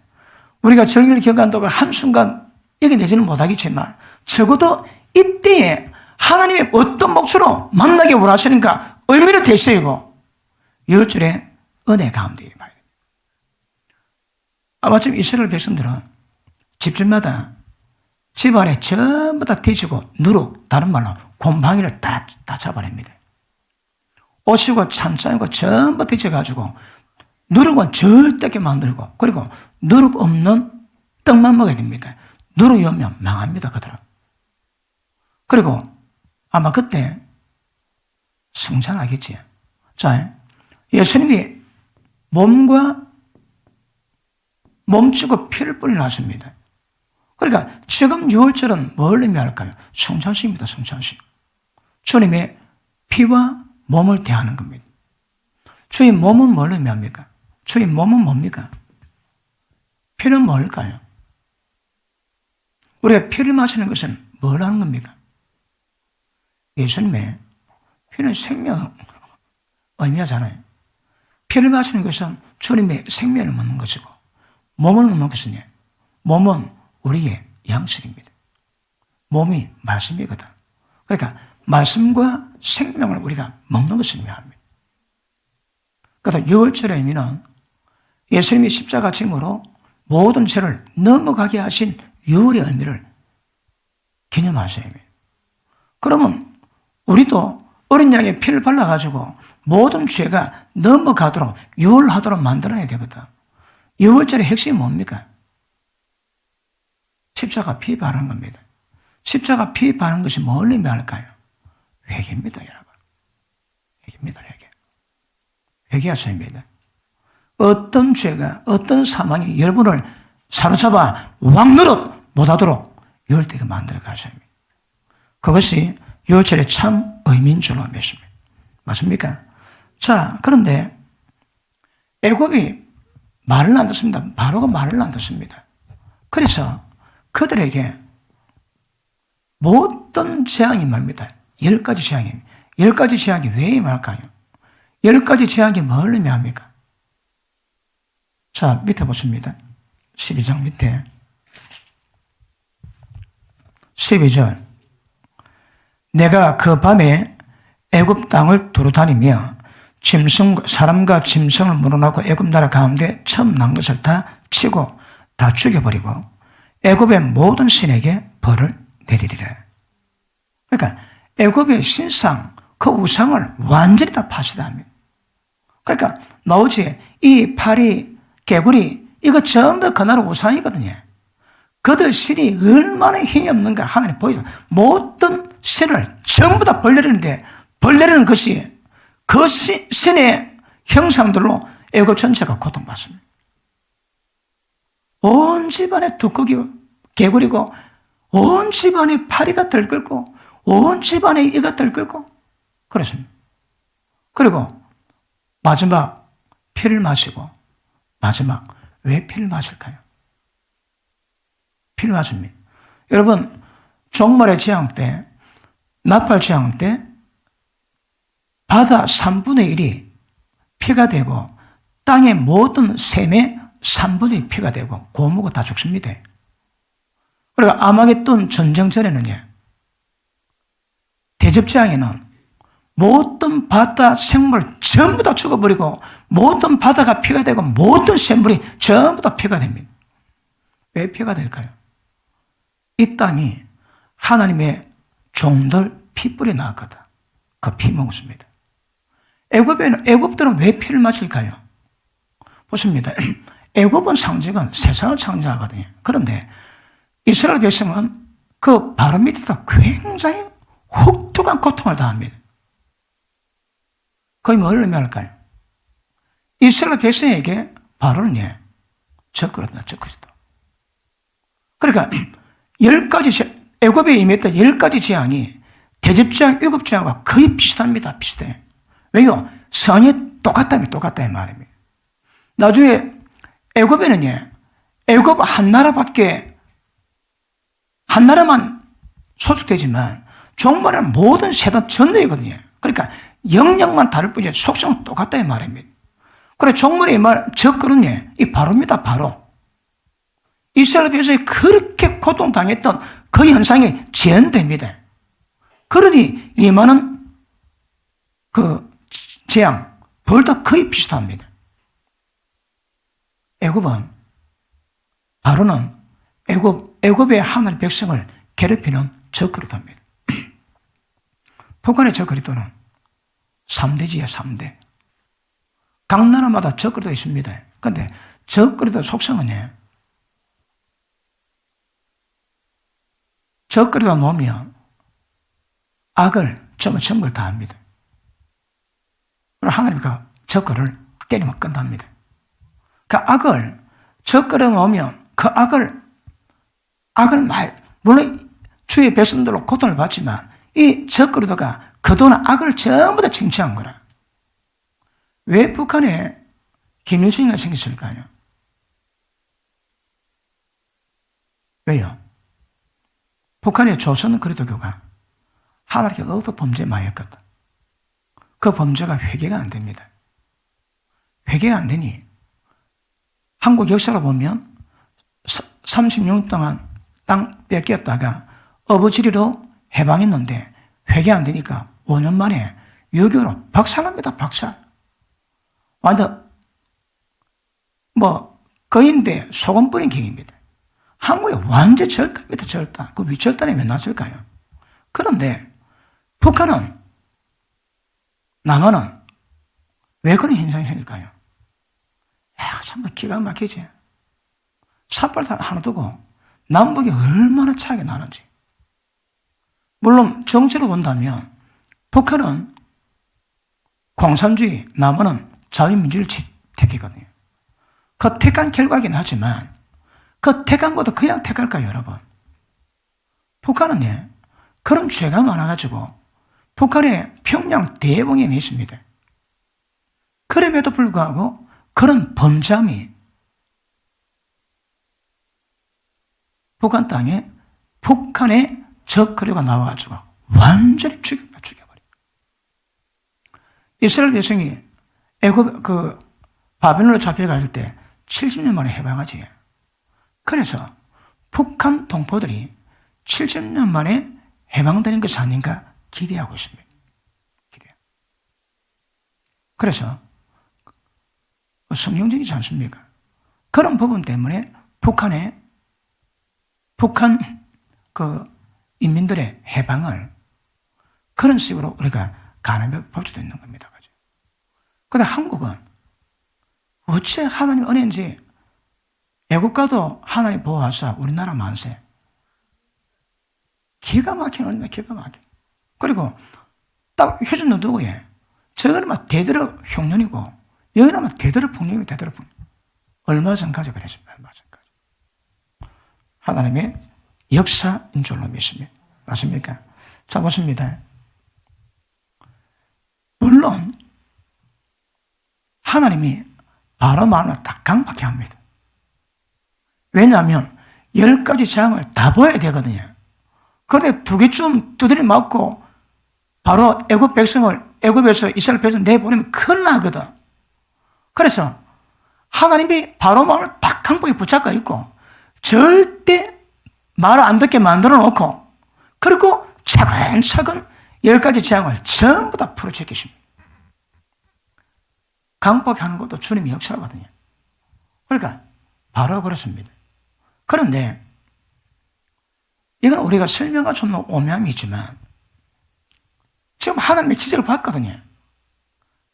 우리가 절기를 기억한다고 한순간 이겨내지는 못하겠지만 적어도 이때에 하나님의 어떤 목표로 만나게 원하시는가 의미를 되새기고 6월절에 은혜 가운데 임해야 됩니다. 마침 이스라엘 백성들은 집집마다 집안에 전부 다 뒤지고 누룩, 다른 말로 곰팡이를 다 잡아냅니다. 옷이고 찬장이고 전부 뒤져가지고 누룩은 절대게 만들고 그리고 누룩 없는 떡만 먹어야 됩니다. 누룩이 오면 망합니다. 그들은. 그리고 아마 그때 성찬하겠지. 자, 예수님이 몸치고 피를 뿌려놨습니다. 그러니까 지금 6월절은 뭘 의미할까요? 성찬식입니다. 성찬식. 주님의 피와 몸을 대하는 겁니다. 주의 몸은 뭘 의미합니까? 주의 몸은 뭡니까? 피는 뭘까요? 우리가 피를 마시는 것은 뭘 하는 겁니까? 예수님의 피는 생명 의미하잖아요. 피를 마시는 것은 주님의 생명을 먹는 것이고 몸을 먹는 것은 몸은 우리의 양식입니다. 몸이 말씀이거든. 그러니까 말씀과 생명을 우리가 먹는 것을 의미합니다. 그래서 6월절의 의미는 예수님이 십자가 짐으로 모든 죄를 넘어가게 하신 유월의 의미를 기념하셔야 합니다. 그러면 우리도 어린 양의 피를 발라가지고 모든 죄가 넘어가도록 유월하도록 만들어야 되거든. 유월절의 핵심이 뭡니까? 십자가 피 바르는 겁니다. 십자가 피 바르는 것이 뭘 의미할까요? 회개입니다, 여러분. 회개입니다, 회개. 회개하셔야 합니다. 어떤 죄가, 어떤 사망이 여러분을 사로잡아 왕노릇 못하도록 유월되게 만들어 가셔야 합니다. 그것이 유월절의 참 의미인 줄로 믿습니다. 맞습니까? 자, 그런데 애굽이 말을 안 듣습니다. 바로가 말을 안 듣습니다. 그래서 그들에게 모든 재앙이 말입니다. 10가지 재앙입니다. 10가지 재앙이 왜 임할까요? 10가지 재앙이 뭘 의미합니까? 자, 밑에 보십니다. 12장 밑에 12절 내가 그 밤에 애굽 땅을 두루다니며 사람과 짐승을 물어나고 애굽 나라 가운데 처음 난 것을 다 치고 다 죽여버리고 애굽의 모든 신에게 벌을 내리리라. 그러니까 애굽의 신상, 그 우상을 완전히 다 파시다합니다. 그러니까 나오지 이 파리, 개구리 이거 전부 그 나라 우상이거든요. 그들 신이 얼마나 힘이 없는가 하나님 보이죠. 모든 신을 전부 다 벌내리는데 벌내리는 것이 그 신의 형상들로 애굽 전체가 고통받습니다. 온 집안에 두꺼기 개구리고 온 집안에 파리가 들끓고 온 집안에 이가 들끓고 그렇습니다. 그리고 마지막 피를 마시고 마지막 왜 피를 마실까요? 피를 마십니다. 여러분 종말의 재앙 때 나팔 재앙 때 바다 3분의 1이 피가 되고 땅의 모든 샘의 3분의 1 피가 되고 고무가 다 죽습니다. 그리고 아마겟돈 전쟁 전에는요, 대접재앙에는 모든 바다 생물 전부 다 죽어버리고 모든 바다가 피가 되고 모든 샘물이 전부 다 피가 됩니다. 왜 피가 될까요? 이 땅이 하나님의 종들 피뿔이 나왔거든. 그 피 먹습니다. 애굽들은 왜 피를 마실까요? 보십니다. 애굽은 상징은 세상을 창조하거든요. 그런데 이스라엘 백성은 그 바로 밑에서 굉장히 혹독한 고통을 당합니다. 거의 뭘 의미할까요? 이스라엘 백성에게 바로는 적그리스도다, 적그리스도. 그러니까 10가지 애굽에 임했던 10가지 재앙이 대접재앙, 7재앙과 거의 비슷합니다. 비슷해요. 왜요? 선이 똑같다는 말입니다. 나중에 애굽에는 애굽 한 나라만 소속되지만 종말은 모든 세상 전체이거든요. 그러니까 영역만 다를 뿐이지 속성은 똑같다는 말입니다. 그래 종말의 말 적그릇 이 바로입니다. 바로 이스라엘 백성이 그렇게 고통당했던 그 현상이 재현됩니다. 그러니 이만한 그 재앙, 벌도 거의 비슷합니다. 애굽은 바로는 애굽의 하나님의 백성을 괴롭히는 적그리스도입니다. 북한의 적그리스도는 3대지요, 3대. 각 나라마다 적그리스도 있습니다. 그런데 적그리스도 속성은 적그리스도 놓으면 악을 전부 다 합니다. 그리고 하나님이 그 적그리스도를 때리면 끝납니다. 그 악을 적그리스도 놓으면 그 악을 물론 주의 백성들로 고통을 받지만 이 적그리스도가 그동안 악을 전부 다 칭찬한 거라. 왜 북한에 김일성이가 생겼을까요? 왜요? 북한의 조선 그리스도교가 하나님께 어떤 범죄에 마였거든. 그 범죄가 회개가 안 됩니다. 회개가 안 되니 한국 역사로 보면 30년 동안 땅 뺏겼다가 어부지리로 해방했는데 회개 안 되니까 5년 만에 유교로 박살납니다. 박살. 완전 거인데 소금 뿌린 갱입니다. 한국이 완전 절단입니다, 절단. 그 위절단이 왜 났을까요? 그런데 북한은, 남한은 왜 그런 현상이 생길까요? 참 기가 막히지. 삿발 하나 두고 남북이 얼마나 차이가 나는지. 물론 정치로 본다면 북한은 공산주의, 남한은 자유민주를 택했거든요. 그 택한 결과이긴 하지만 그 택한 것도 그냥 택할까요, 여러분? 북한은 그런 죄가 많아가지고 북한에 평양 대봉임이 있습니다. 그럼에도 불구하고 그런 범죄함이 북한 땅에 북한의 적거리가 나와가지고 완전히 죽여버려. 이스라엘 백성이 애굽 바벨론으로 잡혀갈 때 70년 만에 해방하지. 그래서 북한 동포들이 70년 만에 해방되는 것이 아닌가 기대하고 있습니다. 그래서 성경적이지 않습니까? 그런 부분 때문에 북한 인민들의 해방을 그런 식으로 우리가 가늠해 볼 수도 있는 겁니다. 그런데 한국은 어째 하나님 은혜인지 애국가도 하나님 보호하사 우리나라 만세. 기가 막힌 은혜입니다. 기가 막힌. 그리고 딱 표준도 누구예요? 저거는 막 대대로 흉년이고 여기는 막 대대로 폭력입니다. 대대로 폭력. 얼마 전까지 그랬습니다. 얼마 전까지. 하나님의 역사인 줄로 믿습니다. 맞습니까? 자, 보십니다. 물론 하나님이 바로 마음을 딱 강박해 합니다. 왜냐하면 10가지 재앙을 다 보여야 되거든요. 그런데 2개쯤 두드려 맞고 바로 애굽 백성을 애굽에서 이스라엘 백성 내보내면 큰일 나거든. 그래서 하나님이 바로 마음을 딱 강박에 붙잡고 있고 절대 말을 안 듣게 만들어 놓고 그리고 차근차근 10가지 재앙을 전부 다 풀어제끼십니다. 강박하는 것도 주님의 역사거든요. 그러니까 바로 그렇습니다. 그런데 이건 우리가 설명할 수 없는 오묘함이 있지만 지금 하나님의 기적을 봤거든요.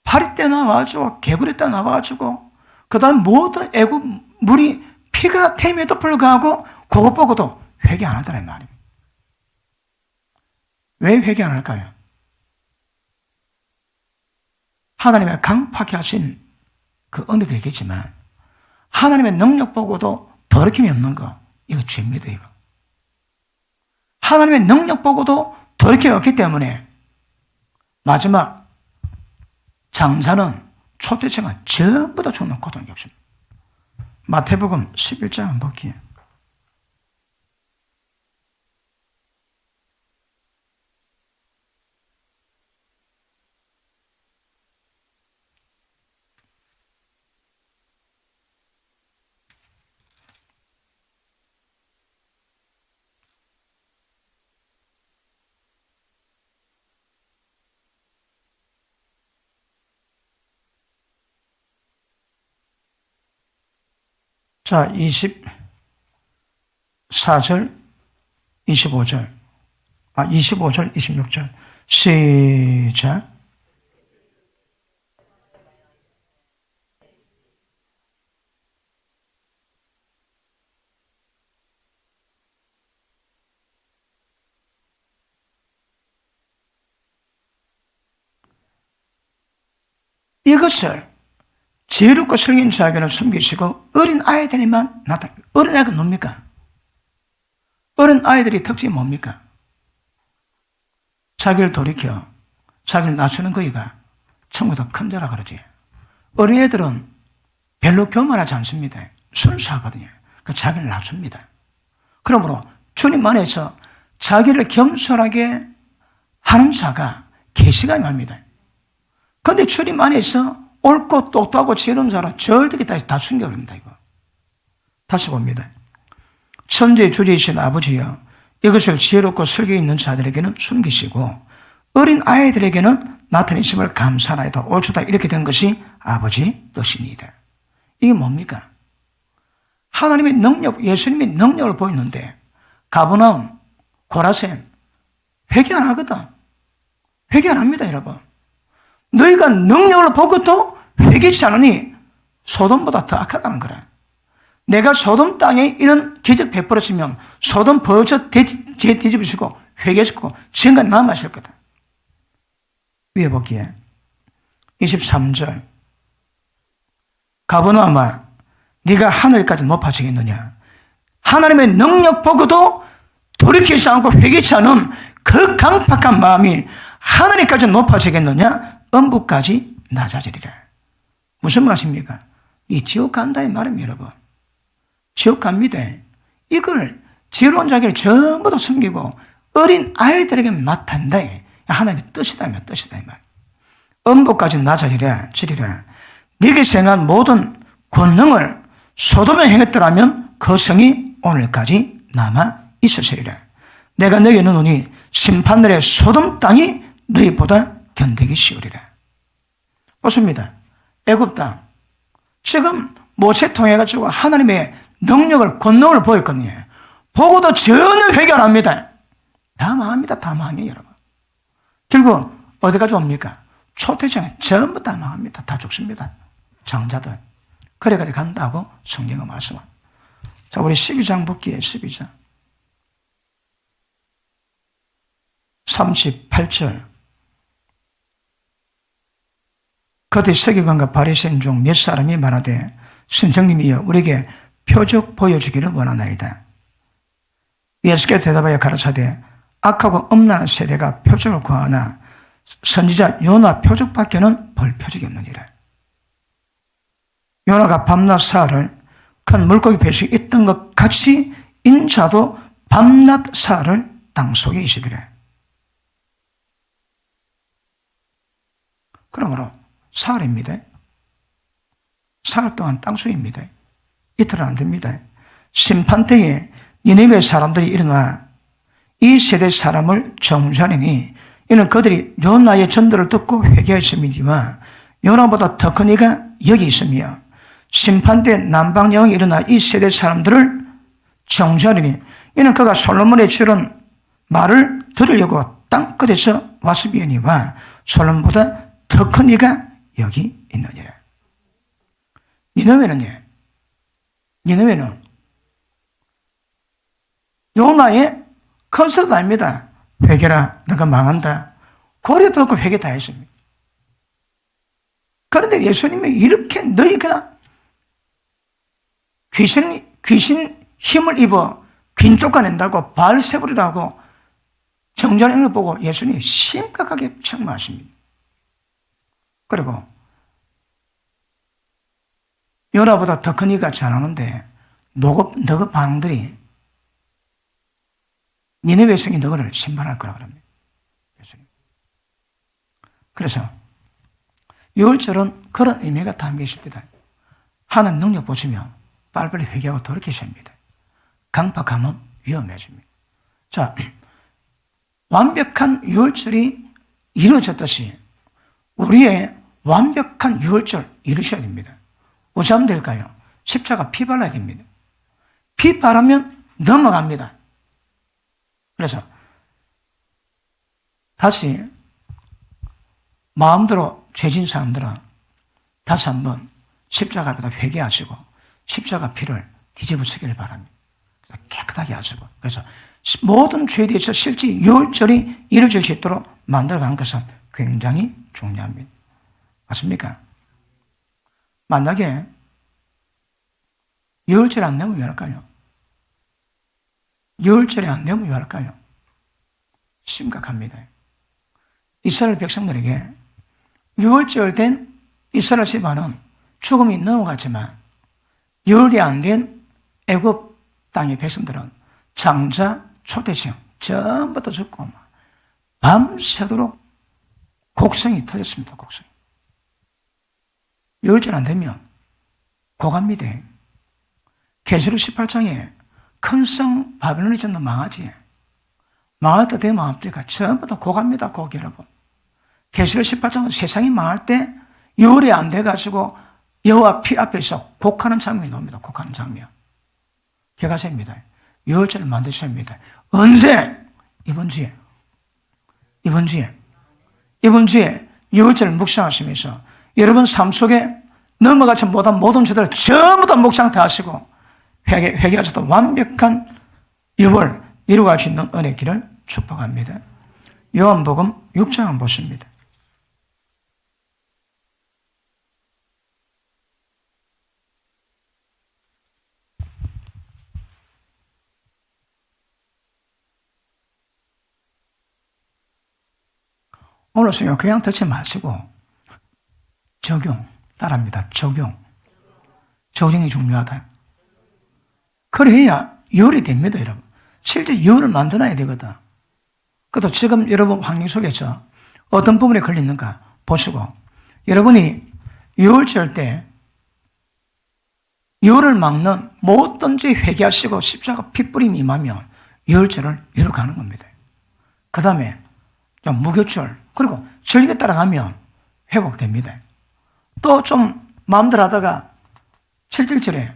파리 때 나와가지고 개구리 때 나와가지고 그 다음 모든 애굽 물이 피가 됨에도 불구하고 그것 보고도 회개 안 하더란 말입니다. 왜 회개 안 할까요? 하나님의 강팍해 하신 그 은혜도 있겠지만 하나님의 능력 보고도 돌이킴이 없는 거 이거 죄입니다. 이거 하나님의 능력 보고도 돌이킴이 없기 때문에 마지막 장사는 초대층은 전부 다 죽는 고통이 없습니다. 마태복음 11장 한번 볼게요. 자, 24절, 25절, 25절, 26절. 시작. 이것을 지혜롭고 성인 자에게는 숨기시고 어린 아이들에만 나타납니다. 어린 아이가 뭡니까? 어린 아이들의 특징이 뭡니까? 자기를 돌이켜 자기를 낮추는 거이가 청구도 큰 자라 그러지. 어린 애들은 별로 교만하지 않습니다. 순수하거든요. 자기를 낮춥니다. 그러므로 주님 안에서 자기를 겸손하게 하는 자가 계시가 납니다. 그런데 주님 안에서 옳고 똑똑하고 지혜로운 자는 절대 다 숨겨버립니다. 이거 다시 봅니다. 천지의 주제이신 아버지여, 이것을 지혜롭고 설교 있는 자들에게는 숨기시고 어린 아이들에게는 나타내심을 감사하나이다. 옳다. 이렇게 된 것이 아버지 뜻입니다. 이게 뭡니까? 하나님의 능력, 예수님의 능력을 보이는데 가버나움, 고라셈 회개 안 하거든. 회개 안 합니다, 여러분. 너희가 능력을 보고도 회개치 않으니 소돔보다 더 악하다는 거라. 내가 소돔 땅에 이런 기적 베풀었으면 소돔 버젓 뒤집으시고 회개하시고 지금까지 남아실 거다. 위에 보기에 23절 가버나움아 네가 하늘까지 높아지겠느냐. 하나님의 능력 보고도 돌이키지 않고 회개치 않은 그 강팍한 마음이 하늘까지 높아지겠느냐. 음부까지 낮아지리라. 무슨 말씀입니까? 이 지옥 간다 이 말입니다, 여러분. 지옥 갑니다. 이걸 지혜로운 자기를 전부 다 숨기고 어린 아이들에게 맡한다. 하나님의 뜻이다 이 말. 음부까지 낮아지리라. 네게 행한 모든 권능을 소돔에 행했더라면 그 성이 오늘까지 남아 있었으리라. 내가 너희에 놓으니 심판날에 소돔 땅이 너희보다 견디기 쉬우리라. 좋습니다. 애굽 땅 지금 모세 통해 가지고 하나님의 능력을 권능을 보였거든요. 보고도 전혀 회개 안 합니다. 다 망합니다. 다 망해요, 여러분. 결국 어디까지 옵니까? 초태장에 전부 다 망합니다. 다 죽습니다. 장자들. 그래가지고 간다고 성경은 말씀합니다. 자, 우리 12장 볼게요. 12장 38절. 그때 서기관과 바리새인 중 몇 사람이 말하되 선생님이여 우리에게 표적 보여주기를 원하나이다. 예수께서 대답하여 가르치되 악하고 음란한 세대가 표적을 구하나 선지자 요나 표적밖에는 볼 표적이 없느니라. 요나가 밤낮 사흘을 큰 물고기 뱃속에 있던 것 같이 인자도 밤낮 사흘을 땅속에 있으리라. 그러므로 사흘입니다. 사흘 동안 땅속입니다. 이틀은 안 됩니다. 심판때에 니네베 사람들이 일어나 이 세대 사람을 정죄하니 이는 그들이 요나의 전도를 듣고 회개했음이지만 요나보다 더 큰 이가 여기 있으며 심판때 남방여왕이 일어나 이 세대 사람들을 정죄하니 이는 그가 솔로몬의 주는 말을 들으려고 땅끝에서 왔으니와 솔로몬보다 더 큰 이가 여기 있느니라. 니느웨는 요나의 컨설도 아닙니다. 회개라, 너가 망한다. 고려 듣고 회개 다 했습니다. 그런데 예수님이 이렇게 너희가 귀신 힘을 입어 균 쫓아낸다고 바알세불이라고 정죄하는 걸 보고 예수님이 심각하게 책망하십니다. 그리고 요나보다 더 큰 이가 잘하는데 너그 반응들이 니네웨 성이 너를 심판할 거라 그럽니다. 예수님. 그래서 유월절은 그런 의미가 담겨 있습니다. 하나님 능력 보시면 빨리빨리 회개하고 돌이키셔야 합니다. 강박하면 위험해집니다. 자, 완벽한 유월절이 이루어졌듯이 우리의 완벽한 유월절 이루셔야 됩니다. 어찌 하면 될까요? 십자가 피 발라야 됩니다. 피 바르면 넘어갑니다. 그래서 다시 마음대로 죄진 사람들은 다시 한번 십자가 앞에다 회개하시고 십자가 피를 뒤집어쓰기를 바랍니다. 깨끗하게 하시고 그래서 모든 죄에 대해서 실제 유월절이 이루어질 수 있도록 만들어가는 것은 굉장히 중요합니다. 맞습니까? 만약에 유월절이 안 되면 왜 할까요? 유월절이 안 되면 왜 할까요? 심각합니다. 이스라엘 백성들에게 유월절 된 이스라엘 집안은 죽음이 넘어갔지만 유월이 안 된 애굽 땅의 백성들은 장자, 초대생 전부 다 죽고 밤새도록 곡성이 터졌습니다. 곡성. 유월절 안 되면 고갑니다. 계시록 18장에 큰 성 바벨론이 전부 망하지. 망할 때 되면 앞뒤가 전부 다 고갑니다. 고기 여러분. 계시록 18장은 세상이 망할 때 유월이 안 돼가지고 여호와 피 앞에서 곡하는 장면이 나옵니다. 곡하는 장면. 개가세입니다. 유월절을 만드셔야 합니다. 언제? 이번 주에. 이번 주에 유월절을 묵상하시면서 여러분 삶 속에 넘어가지 못한 모든 죄들을 전부 다 묵상 다 하시고 회개하셔도 완벽한 유월 이루어갈 수 있는 은혜의 길을 축복합니다. 요한복음 6장 한번 보십니다. 오늘 성경 그냥 듣지 마시고 적용 따라합니다. 적용이 중요하다. 그래야 열이 됩니다, 여러분. 실제 열을 만들어야 되거든. 그것도 지금 여러분 환경 속에서 어떤 부분에 걸리는가 보시고, 여러분이 유월절 때 열을 막는 뭐든지 회개하시고 십자가 핏뿌림이 임하면 유월절을 이루어가는 겁니다. 그 다음에 무교절, 그리고 절기에 따라가면 회복됩니다. 또 좀 마음대로 하다가 7절절에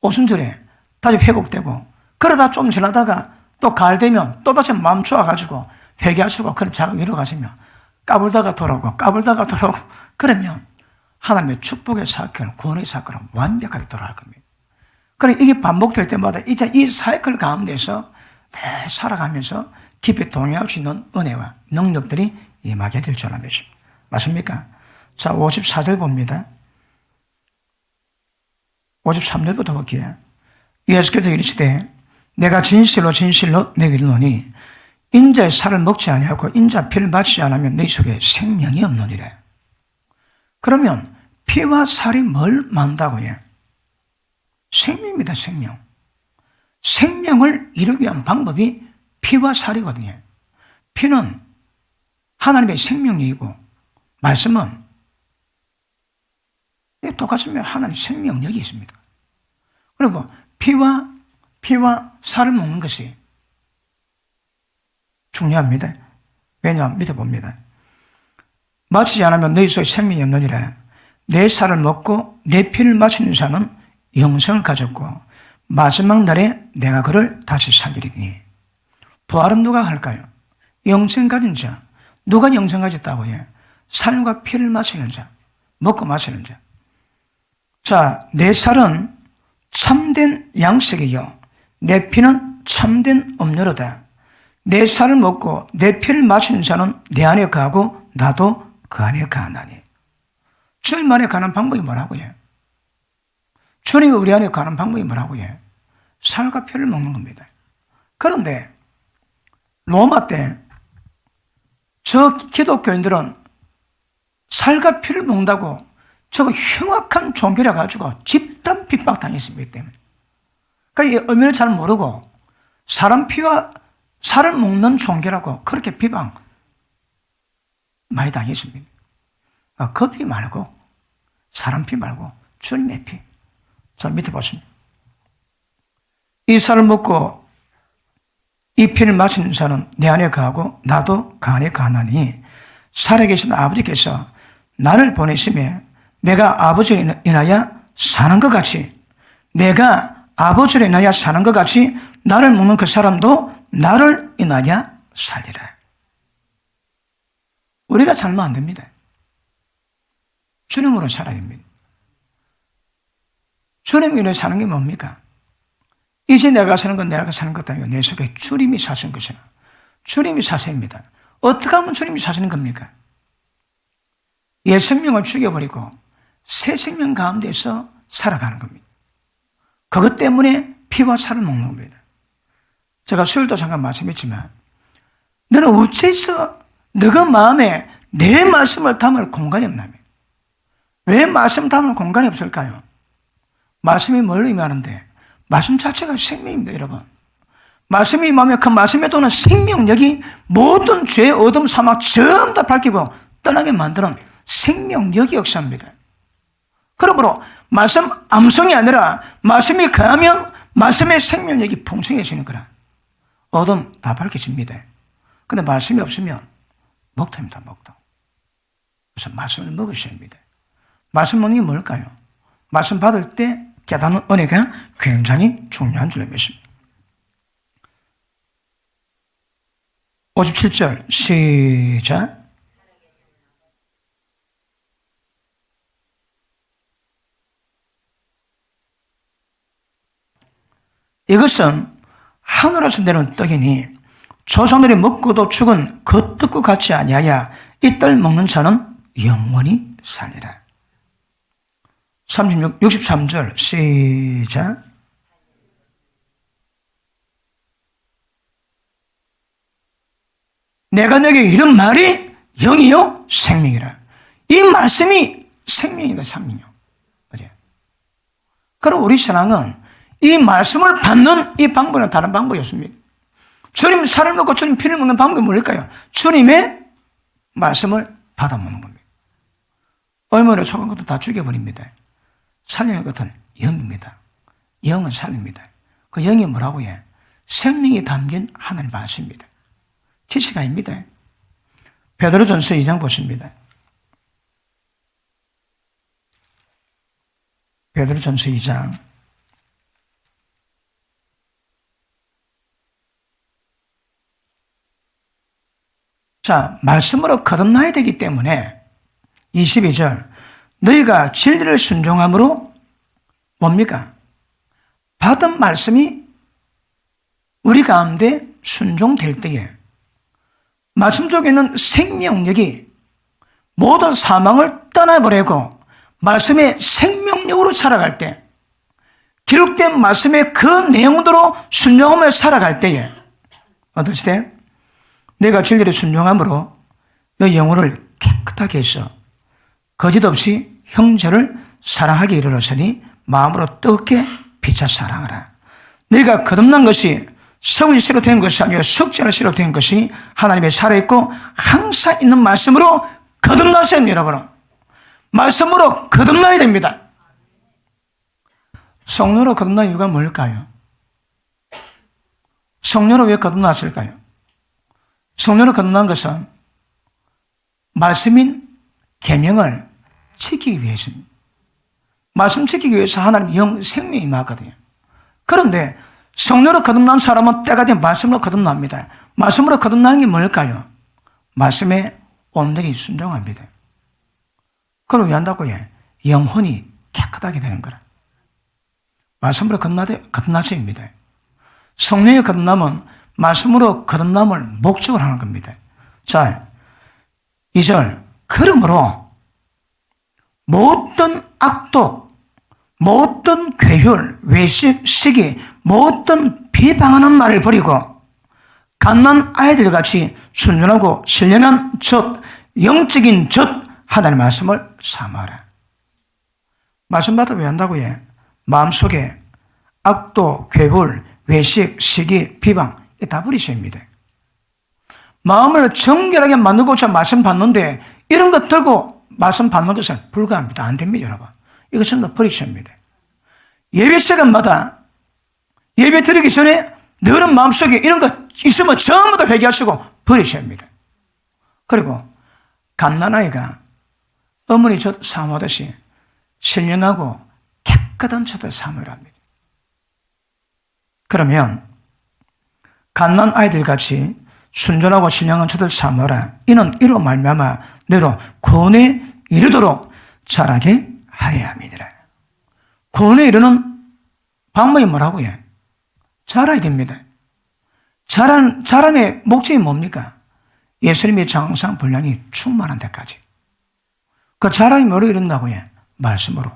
오순절에 다시 회복되고, 그러다 좀 지나다가 또 가을 되면 또다시 마음 좋아가지고 회개하시고 그런 작업 이루어가시면 까불다가 돌아오고 그러면 하나님의 축복의 사이클, 구원의 사이클은 완벽하게 돌아갈 겁니다. 그래 이게 반복될 때마다 이제 이 사이클 가운데서 늘 살아가면서 깊이 동행할 수 있는 은혜와 능력들이 임하게 될 줄 압니다. 맞습니까? 자, 54절 봅니다. 53절부터 볼게요. 예수께서 이르시되 내가 진실로 내게 이르노니 인자의 살을 먹지 아니하고 인자 피를 마시지 않으면 너희 속에 생명이 없느니라. 그러면 피와 살이 뭘 만다고요? 생명입니다. 생명을 이루기 위한 방법이 피와 살이거든요. 피는 하나님의 생명력이고 말씀은 똑같으면 하나님의 생명력이 있습니다. 그리고 피와 살을 먹는 것이 중요합니다. 왜냐하면 밑에 봅니다. 마치지 않으면 너희 속에 생명이 없느니라. 내 살을 먹고 내 피를 마시는 자는 영생을 가졌고 마지막 날에 내가 그를 다시 살리리니. 부활은 누가 할까요? 영생 가진 자. 누가 영생 가졌다고 해요? 살과 피를 마시는 자. 먹고 마시는 자. 자, 내 살은 참된 양식이요 내 피는 참된 음료로다. 내 살을 먹고 내 피를 마시는 자는 내 안에 거하고 나도 그 안에 거하나니. 주님 안에 가는 방법이 뭐라고요? 주님이 우리 안에 가는 방법이 뭐라고요? 살과 피를 먹는 겁니다. 그런데 로마 때 저 기독교인들은 살과 피를 먹는다고 저거 흉악한 종교라 가지고 집단 핍박당했습니다. 때문에. 그러니까 이 의미를 잘 모르고 사람 피와 살을 먹는 종교라고 그렇게 비방 많이 당했습니다. 그 피 말고 사람 피 말고 주님의 피. 자, 밑에 보십니다. 이 살을 먹고 이 피를 마시는 자는 내 안에 거하고 나도 그 안에 거하나니 살아계신 아버지께서 나를 보내심에 내가 아버지를 인하여 사는 것 같이 나를 먹는 그 사람도 나를 인하여 살리라. 우리가 살면 안 됩니다. 주님으로 살아야 됩니다. 주님으로 사는 게 뭡니까? 이제 내가 사는 건 내가 사는 것도 아니고 내 속에 주님이 사시는 것이나 주님이 사십니다. 어떻게 하면 주님이 사시는 겁니까? 옛 생명을 죽여버리고 새 생명 가운데서 살아가는 겁니다. 그것 때문에 피와 살을 먹는 겁니다. 제가 수요일도 잠깐 말씀했지만 너는 어째서 너가 마음에 내 말씀을 담을 공간이 없나며? 왜 말씀 담을 공간이 없을까요? 말씀이 뭘 의미하는데 말씀 자체가 생명입니다, 여러분. 말씀이 임하면 그 말씀에 도는 생명력이 모든 죄, 어둠, 사막 전부 다 밝히고 떠나게 만드는 생명력이 역사입니다. 그러므로 말씀 암송이 아니라 말씀이 거하면 말씀의 생명력이 풍성해지는 거라. 어둠 다 밝혀집니다. 근데 말씀이 없으면 먹통입니다, 먹통. 그래서 말씀을 먹으셔야 합니다. 말씀 먹는 게 뭘까요? 말씀 받을 때 깨닫는 은혜가 굉장히 중요한 줄로 믿습니다. 57절 시작. 이것은 하늘에서 내려온 떡이니 조상들이 먹고도 죽은 그 떡과 같이 아니하여 이 떡을 먹는 자는 영원히 살리라. 63절 시작. 내가 너에게 이런 말이 영이요 생명이라. 이 말씀이 생명이다, 생명이요. 그죠? 그럼 우리 신앙은 이 말씀을 받는 이 방법은 다른 방법이 없습니다. 주님 살을 먹고 주님 피를 먹는 방법이 뭘까요? 주님의 말씀을 받아 먹는 겁니다. 얼마나 속은 것도 다 죽여버립니다. 살리는 것은 영입니다. 영은 살립니다. 그 영이 뭐라고 해? 생명이 담긴 하나님 말씀입니다. 지식 아닙니다. 베드로전서 2장 보십니다. 베드로전서 2장 자, 말씀으로 거듭나야 되기 때문에 22절 너희가 진리를 순종함으로 뭡니까? 받은 말씀이 우리 가운데 순종될 때에 말씀 속에 있는 생명력이 모든 사망을 떠나버리고 말씀의 생명력으로 살아갈 때 기록된 말씀의 그 내용대로 순종하며 살아갈 때에 어떠시 돼? 내가 진리를 순종함으로 너 영혼을 깨끗하게 해서 거짓 없이 형제를 사랑하게 이르렀으니 마음으로 뜨겁게 피차 사랑하라. 너희가 거듭난 것이 성이 새로 된 것이 아니라 속죄로 새로 된 것이 하나님의 살아있고 항상 있는 말씀으로 거듭나세요, 여러분. 말씀으로 거듭나야 됩니다. 성령으로 거듭난 이유가 뭘까요? 성령으로 왜 거듭났을까요? 성령으로 거듭난 것은 말씀인 계명을 지키기 위해서입니다. 말씀 지키기 위해서 하나님 영 생명이 임하거든요. 그런데 성령으로 거듭난 사람은 때가 되면 말씀으로 거듭납니다. 말씀으로 거듭나는 게 뭘까요? 말씀에 온전히 순종합니다. 그걸 왜 한다고 해? 영혼이 깨끗하게 되는 거라. 말씀으로 거듭나셔입니다. 성령의 거듭남은 말씀으로 거듭남을 목적으로 하는 겁니다. 자, 2절 그러므로 모든 악독, 모든 괴율, 외식, 시기, 모든 비방하는 말을 버리고 갓난 아이들같이 순전하고 신령한 젖, 영적인 젖 하나님의 말씀을 삼아라. 말씀 받아 왜 한다고 해? 마음속에 악독, 괴물, 외식, 시기, 비방 다 버리셔야 합니다. 마음을 정결하게 만들고자 말씀 받는데 이런 것 들고 말씀 받는 것은 불가합니다. 안 됩니다, 여러분. 이것은 다 버리셔야 합니다. 예배 시간마다 예배 드리기 전에 너는 마음속에 이런 것 있으면 전부 다 회개하시고 버리셔야 합니다. 그리고 갓난아이가 어머니 젖 사모하듯이 신령하고 깨끗한 젖을 사모를 합니다. 그러면 갓난 아이들 같이 순전하고 신령한 젖을 사모라. 이는 이로 말미암아 너로 구원에 이르도록 자라게 하려 함이니라. 구원에 이르는 방법이 뭐라고 해? 자라야 됩니다. 자람의 목적이 뭡니까? 예수님의 장상 분량이 충만한 데까지. 그 자람이 뭐로 이룬다고 해? 말씀으로.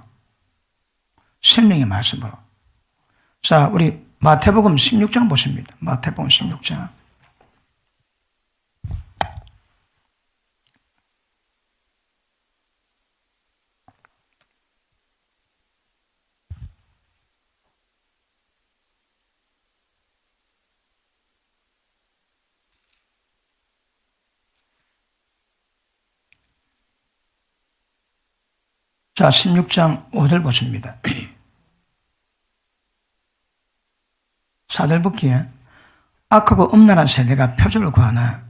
생명의 말씀으로. 자, 우리 마태복음 16장 보십니다. 마태복음 16장. 자, 16장 5절 보십니다. 4절 보기에 악하고 음란한 세대가 표적을 구하나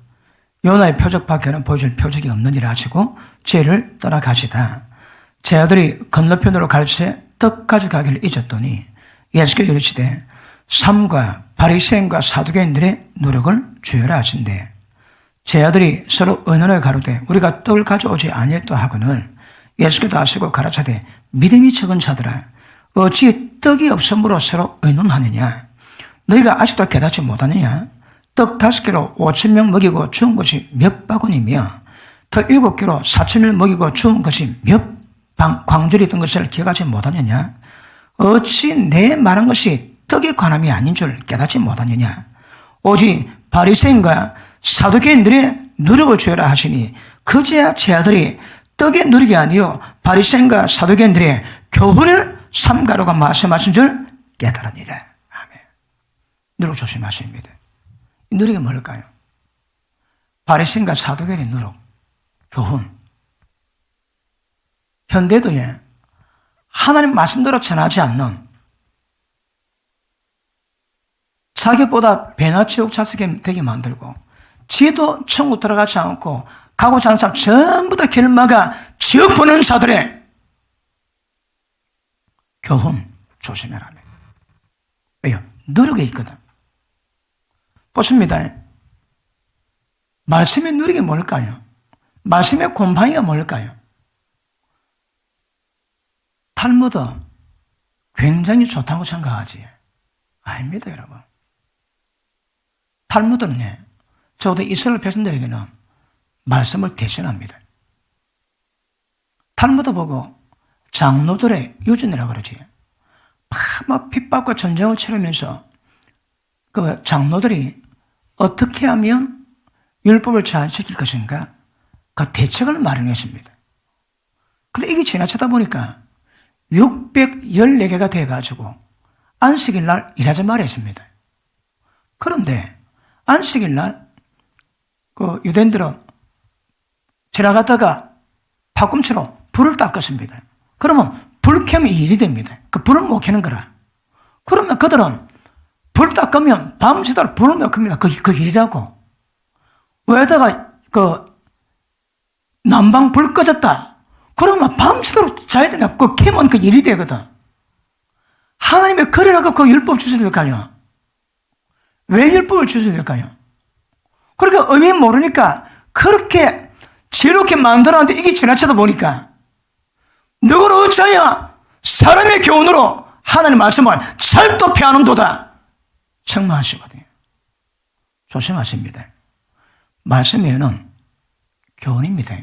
요나의 표적밖에는 보여줄 표적이 없느니라 하시고 죄를 떠나가시다. 제 아들이 건너편으로 갈새 떡 가져가기를 잊었더니 예수께서 이르시되 삼가 바리새인과 사두개인들의 노력을 주여라 하신대. 제 아들이 서로 의논을 가로되 우리가 떡을 가져오지 아니했다 하거늘 예수께서 하시고 가라사대 믿음이 적은 자들아 어찌 떡이 없음으로 서로 의논하느냐. 너희가 아직도 깨닫지 못하느냐. 떡 5개로 5,000명 먹이고 죽은 것이 몇 바구니며 떡 7개로 4,000명 먹이고 죽은 것이 몇 광줄이 든 것을 기억하지 못하느냐. 어찌 내 말한 것이 떡에 관함이 아닌 줄 깨닫지 못하느냐. 오직 바리새인과 사두개인들의 누룩을 주어라 하시니 그제야 제 아들이 떡의 누룩이 아니요 바리새인과 사두개인들의 교훈을 삼가로가 말씀하신 줄 깨달으니라. 아멘. 누룩 조심하십니다. 이 누룩이 뭘까요? 바리새인과 사두개인의 누룩, 교훈. 현대도에 하나님 말씀대로 전하지 않는 자기보다 배나 지옥 자식이 되게 만들고 지도 천국 들어가지 않고 가고자 하는 사람 전부 다 길을 막아 지옥 보내는 자들의 교훈 조심해라. 왜요? 누룩에 있거든. 보십니다. 말씀의 누룩이 뭘까요? 말씀의 곰팡이가 뭘까요? 탈무드 굉장히 좋다고 생각하지. 아닙니다, 여러분. 탈무드는 적어도 이스라엘 백성들에게는 말씀을 대신합니다. 탈무드 보고 장로들의 유전이라고 그러지. 막 핍박과 전쟁을 치르면서 그 장로들이 어떻게 하면 율법을 잘 지킬 것인가 그 대책을 마련했습니다. 근데 이게 지나치다 보니까 614개가 돼가지고 안식일 날 일하지 말했습니다. 그런데 안식일 날 그 유대인들은 지나가다가 파꿈치로 불을 닦았습니다. 그러면 불 켜면 일이 됩니다. 그 불을 못 켜는 거라. 그러면 그들은 불 닦으면 밤새도록 불을 못 켭니다. 그 일이라고. 왜다가 그 난방 불 꺼졌다. 그러면 밤새도록 자야 되나? 그 켜면 그 일이 되거든. 하나님의 그래라고 그 율법 주셔야 될까요? 왜 율법을 주셔야 될까요? 그러니까 의미 모르니까 그렇게 지혜롭게 만들었는데 이게 지나치다 보니까 누구를 어찌하여 사람의 교훈으로 하나님 말씀을 절도 피하는도다 책망하시거든요. 조심하십니다. 말씀에는 교훈입니다.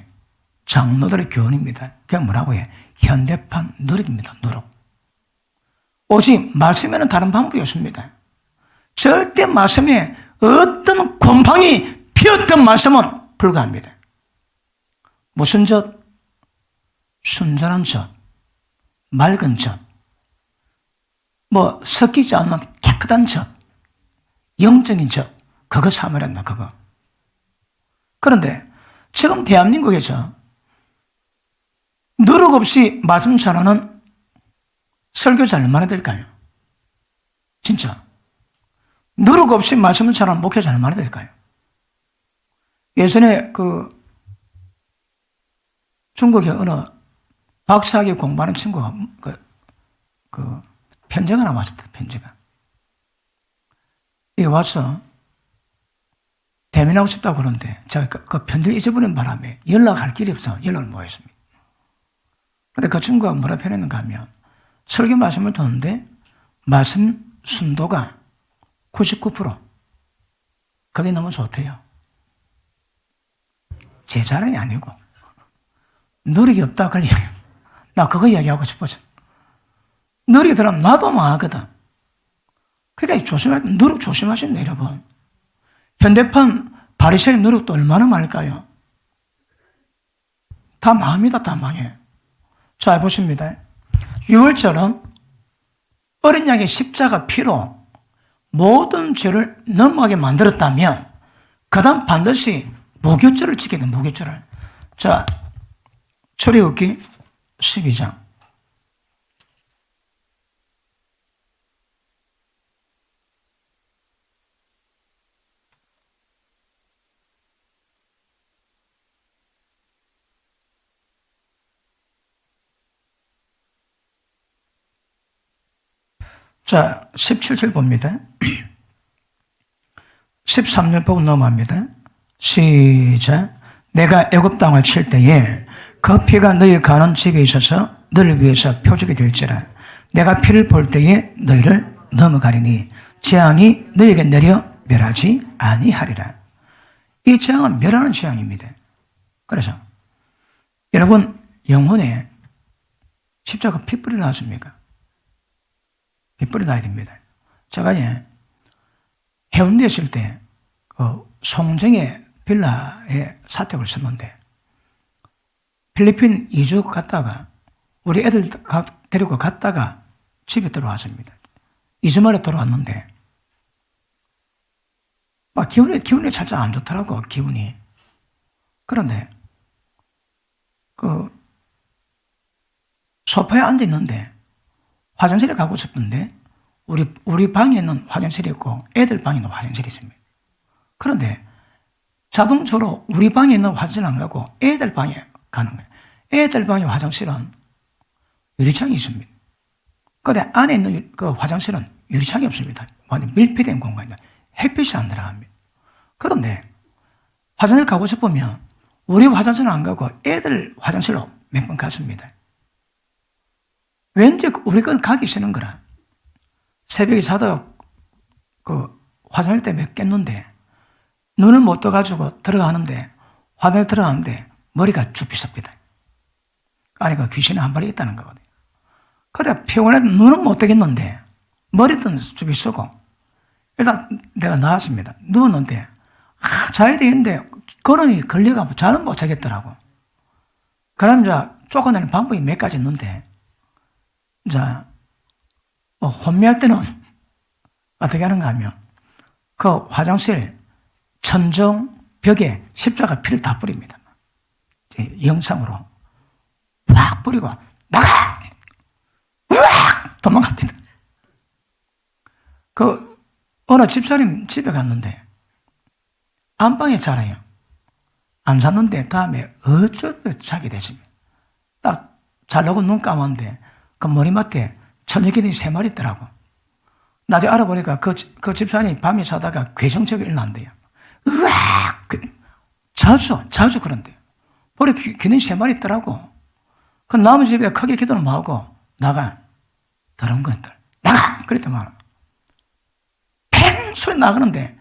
장로들의 교훈입니다. 그게 뭐라고 해? 현대판 누룩입니다. 누룩. 오직 말씀에는 다른 방법이 없습니다. 절대 말씀에 어떤 곰팡이 피었던 말씀은 불가합니다. 무슨 젖? 순전한 젖, 맑은 젖, 섞이지 않는 깨끗한 젖, 영적인 젖, 그거 삼으란다, 그거. 그런데 지금 대한민국에서 누룩 없이 말씀 전하는 설교자 얼마나 될까요? 진짜. 누룩 없이 말씀을 전하는 목회자 얼마나 될까요? 예전에 중국의 어느 박사학위 공부하는 친구가 편지가 하나 왔었다, 편지가. 이 와서 대면하고 싶다고 그러는데 제가 그 편지를 잊어버린 바람에 연락할 길이 없어 연락을 못 했습니다. 근데 그 친구가 뭐라 표현했는가 하면 설교 말씀을 듣는데 말씀 순도가 99%. 그게 너무 좋대요. 제 자랑이 아니고 누룩이 없다 그걸 나 그거 이야기하고 싶어서. 누룩이 들어가면 나도 망하거든. 그러니까 누룩 조심하십니다, 여러분. 현대판 바리새인 누룩도 얼마나 많을까요? 다 망합니다, 다 망해. 자, 보십니다. 6월절은 어린 양의 십자가 피로 모든 죄를 넘어가게 만들었다면 그 다음 반드시 무교절을 지켜야 돼, 무교절을. 자, 출애굽기 12장. 자, 17절 봅니다. 13절 보고 넘어갑니다. 시작. 내가 애굽 땅을 칠 때에 그 피가 너희 가는 집에 있어서 너를 위해서 표적이 될지라. 내가 피를 볼 때에 너희를 넘어가리니 재앙이 너희에게 내려 멸하지 아니하리라. 이 재앙은 멸하는 재앙입니다. 그래서 여러분 영혼에 십자가 핏불이 나왔습니까? 핏불이 나야 됩니다. 제가 해운대에 있을 때 송정의 빌라에 사택을 썼는데 필리핀 2주 갔다가 우리 애들 데리고 갔다가 집에 들어왔습니다. 2주 만에 들어왔는데 막 기분이 살짝 안 좋더라고, 기분이. 그런데 소파에 앉아 있는데 화장실에 가고 싶은데 우리 방에 있는 화장실이 있고 애들 방에 있는 화장실이 있습니다. 그런데 자동적으로 우리 방에 있는 화장실 안 가고 애들 방에 가는 거예요. 애들 방의 화장실은 유리창이 있습니다. 그런데 안에 있는 그 화장실은 유리창이 없습니다. 완전 밀폐된 공간입니다. 햇빛이 안 들어갑니다. 그런데 화장실 가고 싶으면 우리 화장실은 안 가고 애들 화장실로 몇 번 갔습니다. 왠지 우리 건 가기 싫은 거라. 새벽에 자다가 화장실 때문에 깼는데 눈을 못 떠가지고 들어가는데 화장실 들어가는데 머리가 쭈삐섭니다. 안에 귀신이 한 마리 있다는 거거든요. 그러다 피곤해서 눈은 못 뜨겠는데 머리도 쭈삐서고 일단 내가 나왔습니다. 누웠는데 자야 되는데 걸음이 걸려가지고 잠은 못 자겠더라고. 그럼 이제 쫓아내는 방법이 몇 가지 있는데 이제 혼미할 때는 어떻게 하는가 하면 그 화장실 천정 벽에 십자가 피를 다 뿌립니다. 영상으로 확 뿌리고 나가! 으악! 도망갑니다. 어느 집사님 집에 갔는데 안방에 자라요. 안 잤는데 다음에 어쩌다 자게 됐습니다. 딱 자려고 눈 감았는데 그 머리맡에 천여기둥이 3마리 있더라고. 나중에 알아보니까 그 집사님이 밤에 자다가 괴정적이 일어난대요. 으악! 자주 그런데요. 머리 기둥이 3마리 있더라고. 그 남의 집에 크게 기도를 하고 나가. 더러운 것들. 나가! 그랬더만 팽! 소리 나가는데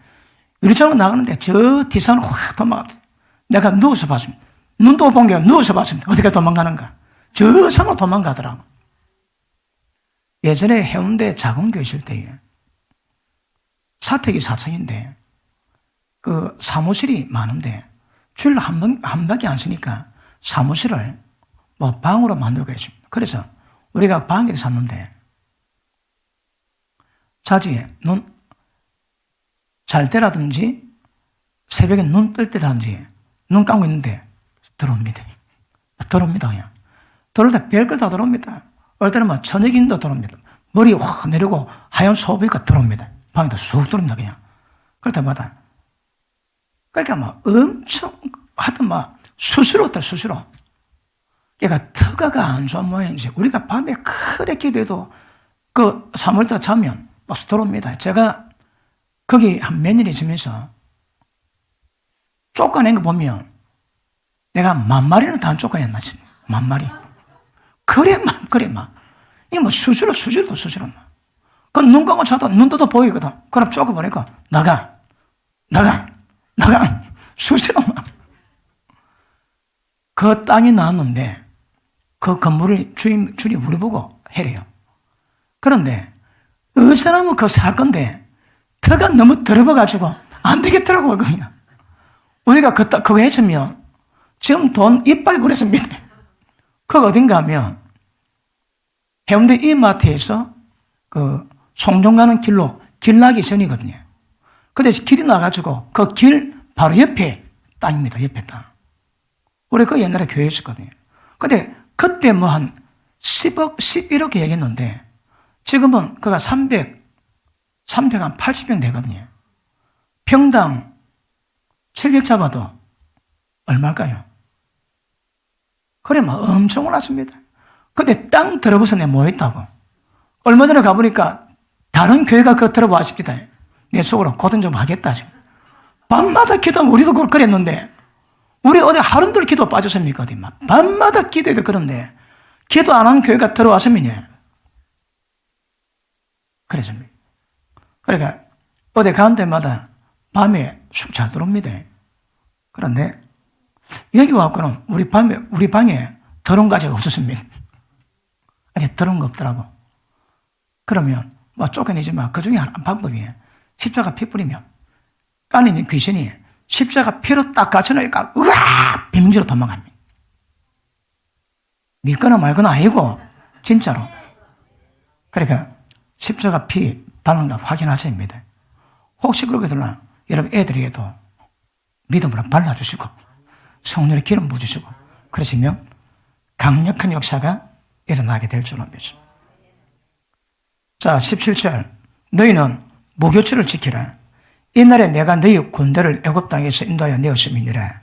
유리창으로 나가는데 저 뒷산으로 확 도망갔어요. 내가 누워서 봤습니다. 눈도 본 게 누워서 봤습니다. 어디가 도망가는가? 저 산으로 도망가더라고. 예전에 해운대 자금교회 있을 때에 사택이 4층인데 그 사무실이 많은데 주일로 한 밖에 안 쓰니까 사무실을 뭐 방으로 만들고 있습니다. 그래서 우리가 방에 샀는데 자지에 잘 때라든지 새벽에 눈 뜰 때라든지 눈 감고 있는데 들어옵니다. 그냥. 들어올 때 별걸 다 들어옵니다. 어떨 때는 막 저녁인도 들어옵니다. 머리 확 내리고 하얀 소비가 들어옵니다. 방에다 쑥 들어옵니다, 그냥. 그럴 때마다. 그러니까 막 엄청, 하여튼 막 수시로. 걔가 터가가 안 좋은 모양인지 우리가 밤에 크게 기도해도 그 사물다 자면 막 들어옵니다. 제가 거기 한 몇 년 있으면서 쫓아낸 거 보면 내가 10,000마리는 다 쫓아냈나 싶어. 10,000마리. 그래 막. 이게 뭐 수시로. 그 눈 감고 자도 눈도 보이거든. 그럼 쫓아보니까 나가. 수시로 막. 그 땅이 나왔는데 그 건물을 주인이 우리 보고 해래요. 그런데 어느 사람은 그거 살 건데 터가 너무 더러워가지고 안 되겠더라고요, 그냥. 우리가 그거 했으면 지금 돈 이빨 버렸습니다. 그거 어딘가 하면 해운대 이마트에서 그 송정 가는 길로 길 나기 전이거든요. 근데 길이 나가지고 그 길 바로 옆에 땅입니다. 옆에 땅. 우리 그 옛날에 교회에 있었거든요. 근데 그때 뭐 한 10억, 11억 얘기했는데 지금은 그가 380평 되거든요. 평당 700 잡아도 얼마일까요? 그래, 막 엄청 올랐습니다. 근데 땅 들어보서 내 뭐 했다고. 얼마 전에 가보니까 다른 교회가 그거 들어봐 싶니다. 내 속으로 고든 좀 하겠다. 지금. 밤마다 기도하면 우리도 그걸 그랬는데, 우리 어디 하루들 기도 빠졌습니까? 어디 막 밤마다 기도해도 그런데, 기도 안 하는 교회가 들어왔으면요. 그랬습니다. 그러니까, 어디 가는 데마다 밤에 쑥 잘 들어옵니다. 그런데, 여기 와서는 우리 방에 더러운 가지가 없었습니다. 아직 더러운 거 없더라고. 그러면, 뭐 쫓겨내지만 그 중에 한 방법이에요. 십자가 피 뿌리면, 안에 있는 귀신이 십자가 피로 딱 갇혀놓으니까, 으악! 비명지로 도망갑니다. 믿거나 말거나 아니고, 진짜로. 그러니까, 십자가 피 바른 거 확인하셔야 합니다. 혹시 그렇게 되면, 여러분 애들에게도 믿음으로 발라주시고, 성령의 기름 부어주시고, 그러시면 강력한 역사가 일어나게 될 줄로 믿습니다. 자, 17절. 너희는 무교체를 지키라. 이날에 내가 너희 군대를 애굽 땅에서 인도하여 내었음이니라.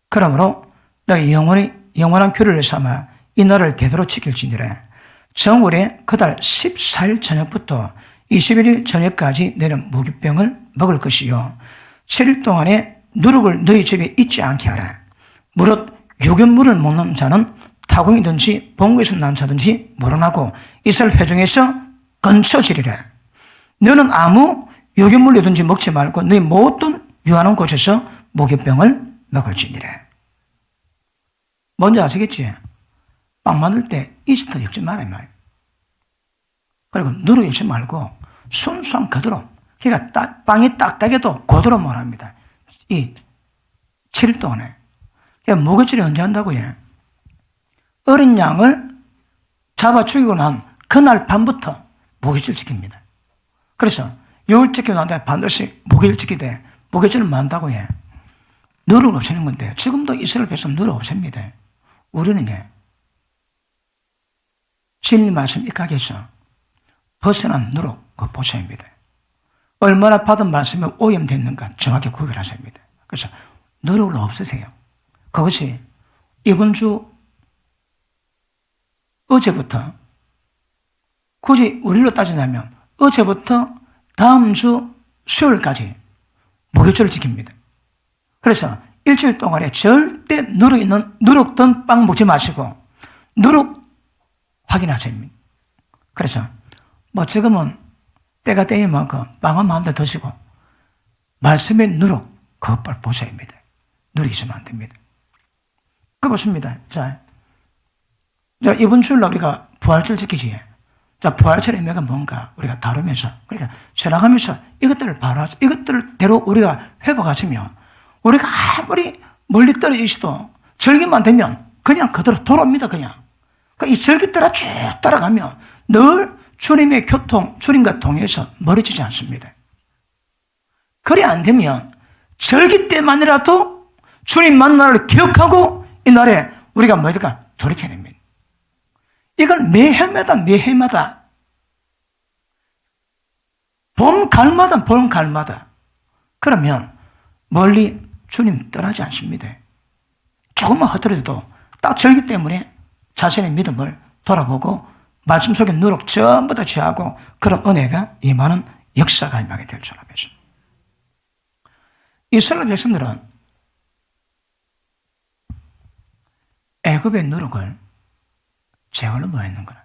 그러므로 너희 영원한 규례를 삼아 이 날을 대대로 지킬지니라. 정월에 그달 14일 저녁부터 21일 저녁까지 너희는 무기병을 먹을 것이요 7일 동안에 누룩을 너희 집에 있지 않게 하라. 무릇 유견물을 먹는 자는 타공이든지 본국에서 난 자든지 모론하고 이스라엘 회중에서 건쳐지리라. 너는 아무 유견물이든지 먹지 말고 너희 모든 유하는 곳에서 무기병을 먹을지니라. 뭔지 아시겠지? 빵 만들 때 이스트 엮지 말아야 말이야. 그리고 누룩 엮지 말고 순수한 그대로, 그러니까 빵이 딱딱해도 그대로 못합니다. 이 7일 동안에. 그러니까 무교체를 언제 한다고요? 어린 양을 잡아 죽이고 난 그날 밤부터 무교체를 지킵니다. 그래서 6일 지키고 난 다음에 반드시 무교체를 지키되 무교체를 만다고 해. 누룩을 없애는 건데 지금도 이스라엘 백성 누룩 없앱니다. 우리는 진리 말씀 입각해서 벗어난 누룩 그거 보셔야 합니다. 얼마나 받은 말씀이 오염됐는가 정확히 구별하셔야 합니다. 그래서 누룩을 없으세요. 그것이 이번 주 어제부터, 굳이 우리로 따지자면 어제부터 다음 주 수요일까지 무교체를 지킵니다. 그래서 일주일 동안에 절대 누룩 든 빵 먹지 마시고 누룩 확인하셔야 합니다. 그래서 뭐 지금은 때가 때인 만큼 빵은 마음대로 드시고 말씀의 누룩 그것 보셔야 합니다. 누룩 있으면 안 됩니다. 그 보십니다. 자, 이번 주일날 우리가 부활절 지키지. 자, 부활절의 의미가 뭔가 우리가 다루면서, 그러니까 전화하면서 이것들대로 우리가 회복하시면 우리가 아무리 멀리 떨어져 있어도 절기만 되면 그냥 그대로 돌아옵니다, 그냥. 그러니까 이 절기 따라 쭉 따라가면 늘 주님의 주님과 동행해서 멀어지지 않습니다. 그래 안 되면 절기 때만이라도 주님 만나를 기억하고 이 날에 우리가 뭐니까 돌이켜야 됩니다. 이건 매해마다 봄 갈마다 그러면 멀리 주님 떠나지 않습니다. 조금만 허들어도 딱 절기 때문에 자신의 믿음을 돌아보고 말씀 속에 누룩 전부 다 취하고 그런 은혜가 임하는 역사가 임하게 될 줄 알겠습니다. 이스라엘 백성들은 애굽의 누룩을 제걸로 뭐 했는 거야?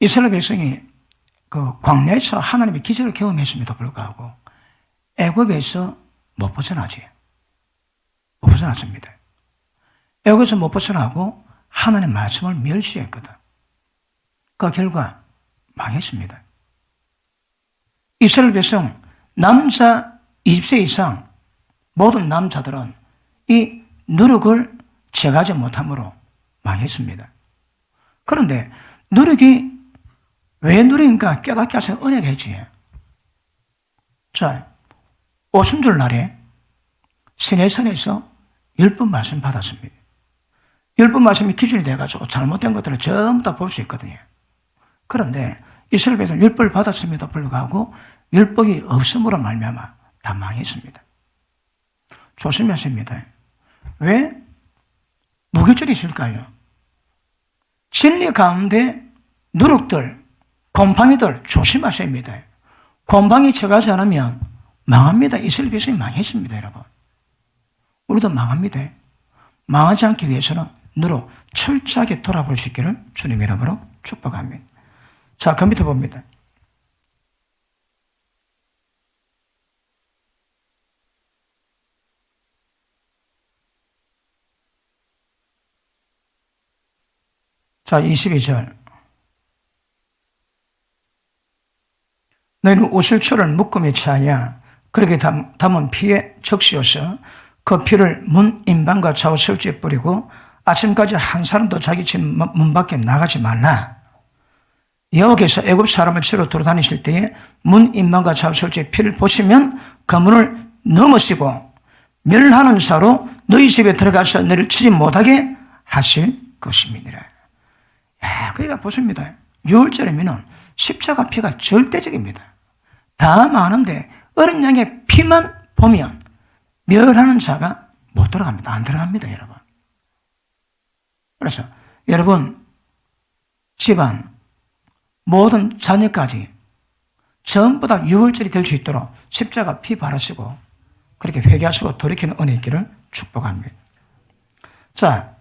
이스라엘 백성이 그 광야에서 하나님의 기적을 경험했음에도 불구하고 애굽에서 못 벗어나지. 못 벗어났습니다. 애굽에서 못 벗어나고 하나님의 말씀을 멸시했거든. 그 결과 망했습니다. 이스라엘 백성 남자 20세 이상 모든 남자들은 이 누룩을 제거하지 못함으로 망했습니다. 그런데 누룩이 왜 누룩인가 깨닫게 하셔서 은혜가 있지. 자, 오순절 날에 시내산에서 10번 말씀 받았습니다. 10번 말씀이 기준이 돼가지고 잘못된 것들을 전부 다 볼 수 있거든요. 그런데 이스라엘 백성 10번을 받았음에도 불구하고 율법이 없음으로 말미암아 다 망했습니다. 조심하십니다. 왜 무교절이 있을까요? 진리 가운데 누룩들, 곰팡이들 조심하셔야 합니다. 곰팡이 쳐가지 않으면 망합니다. 이스라엘 백성이 망했습니다, 여러분. 우리도 망합니다. 망하지 않기 위해서는 너로 철저하게 돌아볼 수 있기를 주님의 이름으로 축복합니다. 자, 그 밑에 봅니다. 자, 22절. 너희는 우슬초를 묶음에 차냐 그렇게 담은 피에 적시어서 그 피를 문 인방과 좌우 설주에 뿌리고 아침까지 한 사람도 자기 집 문 밖에 나가지 말라. 여호와께서 애굽 사람을 치러 돌아다니실 때에 문 인방과 좌우 설주에 피를 보시면 그 문을 넘으시고 멸하는 사로 너희 집에 들어가서 너를 치지 못하게 하실 것입니다. 그러니까 보십니다. 6월절이면 십자가 피가 절대적입니다. 다 많은데 어린 양의 피만 보면 멸하는 자가 못 들어갑니다. 안 들어갑니다, 여러분. 그래서 여러분 집안 모든 자녀까지 전부 다 6월절이 될 수 있도록 십자가 피 바르시고 그렇게 회개하시고 돌이키는 은혜 있기를 축복합니다. 자,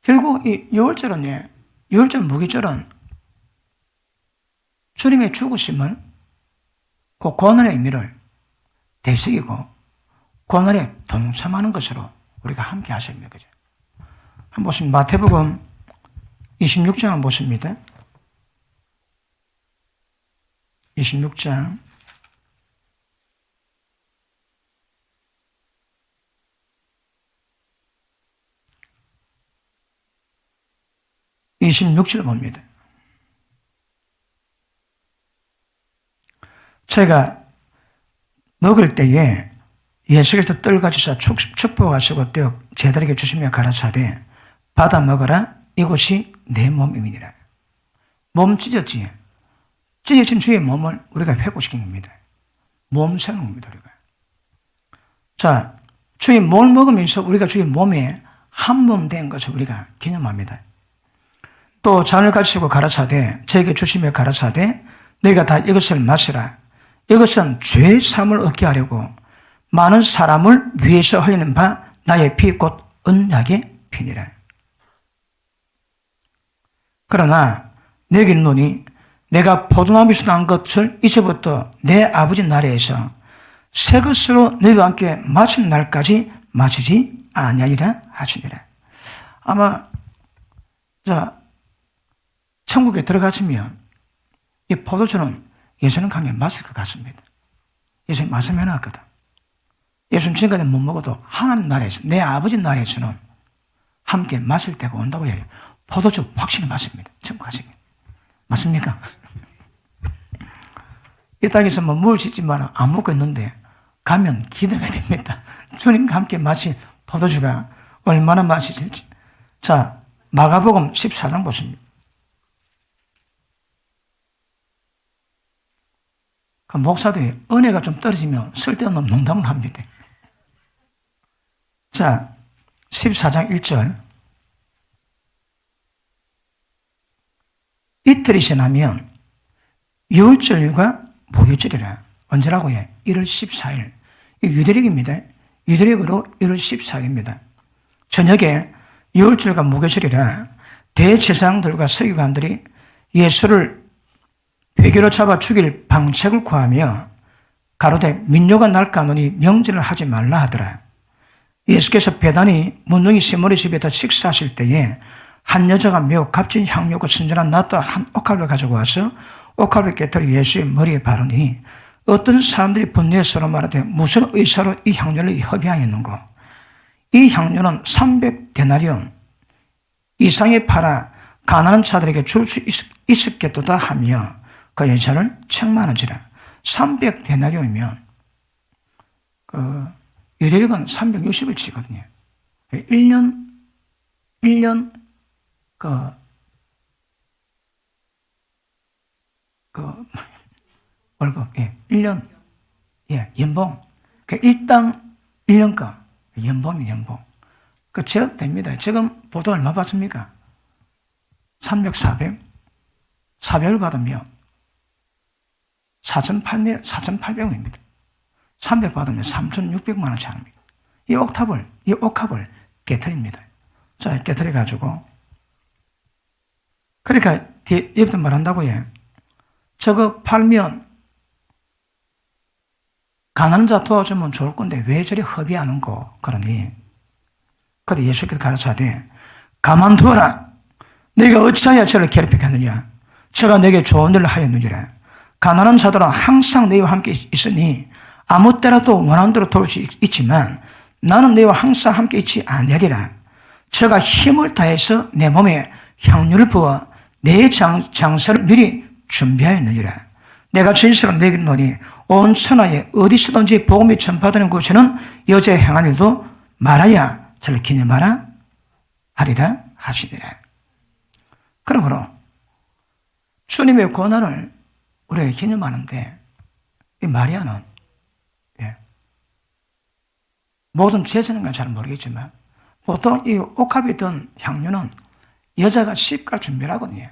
결국 이 6월절은 6월절 무기절은 주님의 죽으심을 그 고난의 의미를 되새기고 고난에 동참하는 것으로 우리가 함께 하십니다. 그죠? 한번 보시면 마태복음 26장 한번 보십니다. 26장 26절 봅니다. 제가 먹을 때에 예수께서 떡을 가지사 축복하시고 떼어 제자들에게 주시며 가라사대 받아 먹어라 이것이 내 몸입니다. 몸 찢어진 주의 몸을 우리가 회복시킨 겁니다. 몸 세는 겁니다. 우리가. 자, 주의 몸을 먹으면서 우리가 주의 몸에 한 몸 된 것을 우리가 기념합니다. 또 잔을 가지시고 가라사대 저에게 주시며 가라사대 너희가 다 이것을 마시라. 이것은 죄 사함을 얻게 하려고 많은 사람을 위해서 흘리는 바 나의 피 곧 언약의 피니라. 그러나 내게 있노니 내가 포도나무에서 난 것을 이제부터 내 아버지 나라에서 새 것으로 너희와 함께 마칠 날까지 마치지 아니하리라 하시니라. 아마 자 천국에 들어가시면 이 포도주는 예수님 강에 마실 것 같습니다. 예수님 말씀해놨거든. 예수님 지금까지 못 먹어도 하나님 나라에서 내 아버지 나라에서는 함께 마실 때가 온다고 해요. 포도주 확실히 마십니다. 천국 가시면. 맞습니까? 이 땅에서 뭐 물 짓지만 안 먹고 있는데 가면 기대가 됩니다. 주님과 함께 마실 포도주가 얼마나 맛있을지. 자, 마가복음 14장 보십니다. 그 목사들이 은혜가 좀 떨어지면 쓸데없는 농담을 합니다. 자, 14장 1절. 이틀이 지나면 유월절과 목요일이라. 언제라고 해? 1월 14일. 유대력입니다. 유대력으로 1월 14일입니다. 저녁에 유월절과 목요일이라 대제사장들과 서기관들이 예수를 회개로 잡아 죽일 방책을 구하며 가로되 민요가 날까노니 명절을 하지 말라 하더라. 예수께서 베다니 문둥이 시몬의 집에다 식사하실 때에 한 여자가 매우 값진 향료고 순전한 낫도 한 옥합을 가지고 와서 옥합을 깨뜨려 예수의 머리에 바르니 어떤 사람들이 분노해 서로 말하되 무슨 의사로 이 향료를 협의하였는고. 이 향료는 300데나리온 이상에 팔아 가난한 자들에게 줄 수 있었겠도다 하며 그 여자를 책망하지라. 300데나리온이면 그 유대력은 360을 치거든요. 1년 월급, 1년, 연봉. 일당 1년간 연봉이 연봉. 제업 됩니다. 지금 보도 얼마 받습니까? 300, 400, 400을 받으면 4,800원입니다. 300 받으면 3,600만 원치 합니다. 이 옥탑을 깨트립니다. 자, 깨트려가지고. 그러니까, 뒤에부터 말한다고요. 저거 팔면 가난한 자 도와주면 좋을 건데 왜 저리 허비하는 거? 그러니. 그래 예수께서 가르쳐되 가만두어라. 내가 어찌하여 저를 괴롭히겠느냐. 저가 내게 좋은 일을 하였느니라. 가난한 자들은 항상 너희와 함께 있으니 아무 때라도 원하는 대로 도울 수 있지만 나는 너희와 항상 함께 있지 아니하리라. 저가 힘을 다해서 내 몸에 향유를 부어 내 장사를 미리 준비하였느니라. 내가 진실로 내게 이르노니 온 천하에 어디서든지 복음이 전파되는 곳에는 여자의 행한 일도 말하야 저를 기념하라 하리라 하시니라. 그러므로 주님의 고난을 우리가 기념하는데 이 마리아는 모든 제사는 건 잘 모르겠지만 보통 이 옥합에 든 향유는 여자가 시집갈 준비를 하거든요.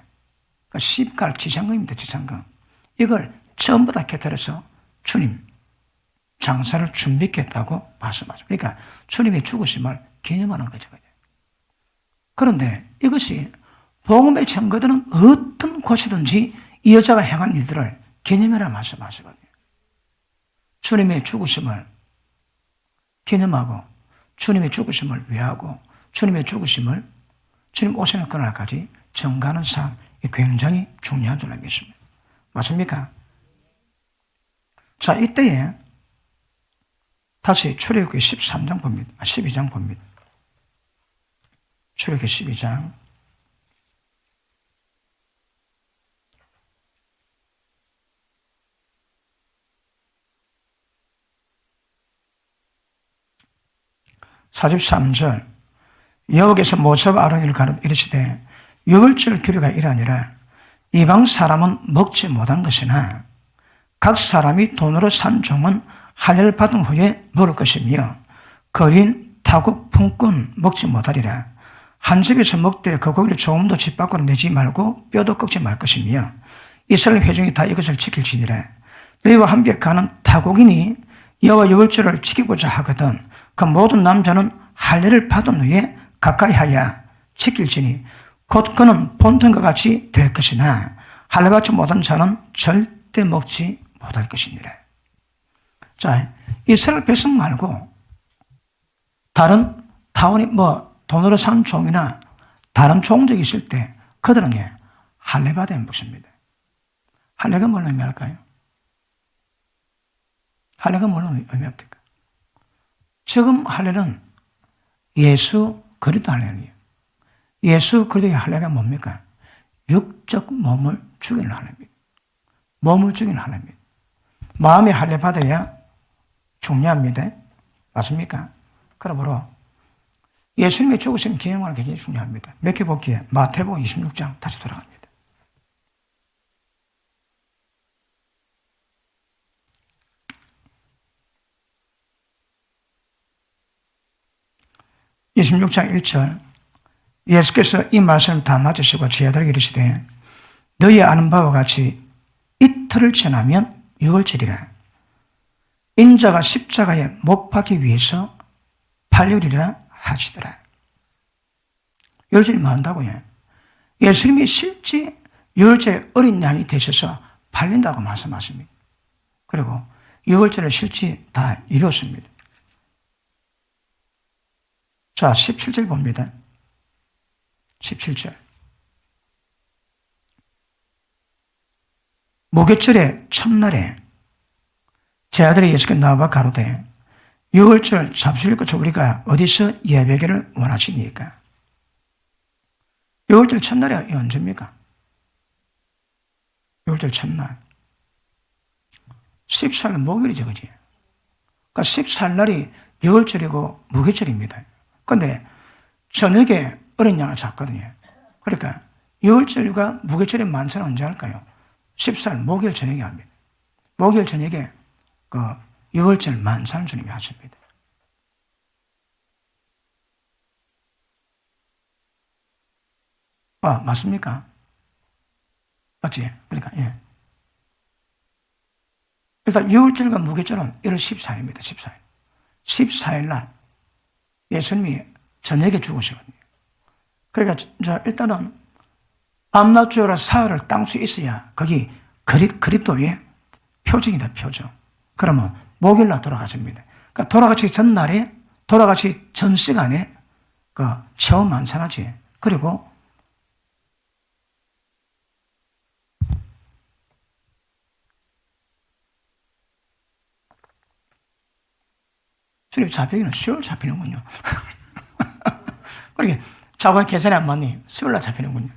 그러니까 시집갈 지장금입니다. 지장금. 이걸 전부 다 곁들여서 주님 장사를 준비했다고 말씀하죠. 그러니까 주님의 죽으심을 기념하는 거죠. 그런데 이것이 복음의 증거들은 어떤 곳이든지 이 여자가 행한 일들을 기념해라 말씀하시거든요. 주님의 죽으심을 기념하고 주님의 죽으심을 위하고 주님의 죽으심을 주님 오시는 그날까지 증거하는 삶이 굉장히 중요한 줄 알겠습니다. 맞습니까? 자, 이때에 다시 출애굽기 13장 봅니다. 12장 봅니다. 출애굽기 12장 43절 여호와께서 모세와 아론을 가르쳐 이르시되 유월절 규례가 이러하니라. 이방 사람은 먹지 못한 것이나 각 사람이 돈으로 산 종은 할례를 받은 후에 먹을 것이며 거린 타국 품꾼 먹지 못하리라. 한 집에서 먹되 그 고기를 조금도 집 밖으로 내지 말고 뼈도 꺾지 말 것이며 이스라엘 회중이 다 이것을 지킬지니라. 너희와 함께 가는 타국인이 여호와 유월절을 지키고자 하거든 그 모든 남자는 할례를 받은 후에 가까이 하여 지킬지니 곧 그는 본전과 같이 될 것이나 할례받지 못한 자는 절대 먹지 못할 것이니라. 자, 이스라엘 백성 말고 다른 타원이 돈으로 산 종이나 다른 종족이 있을 때 그들은 할례 받아야 먹습니다. 할례가 뭘 의미할까요? 할례가 뭘 의미합니까? 지금 할례는 예수 그리스도 할례예요. 예수 그리스도의 할례가 뭡니까? 육적 몸을 죽이는 할례입니다. 몸을 죽이는 할례입니다. 마음의 할례 받아야 중요합니다. 맞습니까? 그러므로 예수님의 죽으심 기념하는 게 굉장히 중요합니다. 몇 개 볼게요. 마태복음 26장 다시 돌아갑니다. (26장 1절) 예수께서 이 말씀을 다 맞으시고 제자들에게 이르시되 너희 아는 바와 같이 이틀을 지나면 유월절이라. 인자가 십자가에 못 박기 위해서 팔려리라 하시더라. 유월절이 뭐 한다고요? 예수님이 실제 유월절에 어린 양이 되셔서 팔린다고 말씀하십니다. 그리고 유월절을 실제 다 이뤘습니다. 자, 17절 봅니다. 17절. 목요절의 첫날에 제자들이 예수께 나와 가로되 유월절 잡수실 것을 우리가 어디서 예배기를 원하십니까? 유월절 첫날이 언제입니까? 유월절 첫날 14일 목요일이죠, 그지? 그러니까 14일날이 유월절이고 무교절입니다. 그런데 저녁에 어린 양을 잡거든요. 그러니까 유월절과 무교절의 만찬은 언제 할까요? 14일 목요일 저녁에 합니다. 목요일 저녁에 그 유월절 만찬을 주님이 하십니다. 맞습니까? 맞지? 그러니까, 예. 일단 유월절과 무교절은 1월 14일입니다. 14일. 14일 날 예수님이 저녁에 죽으시거든요. 그러니까 일단은 밤낮주여라 사흘을 땅수에 있어야 거기 그리스도의 표징이다, 표정. 그러면 목요일 날 돌아가십니다. 그러니까 돌아가시기 전날에, 돌아가시기 전 시간에 그 체험 만찬하지. 그리고 주님 잡히기는 수요일 잡히는군요. 그러게 자고 계산이 안 맞니? 수요일 날 잡히는군요.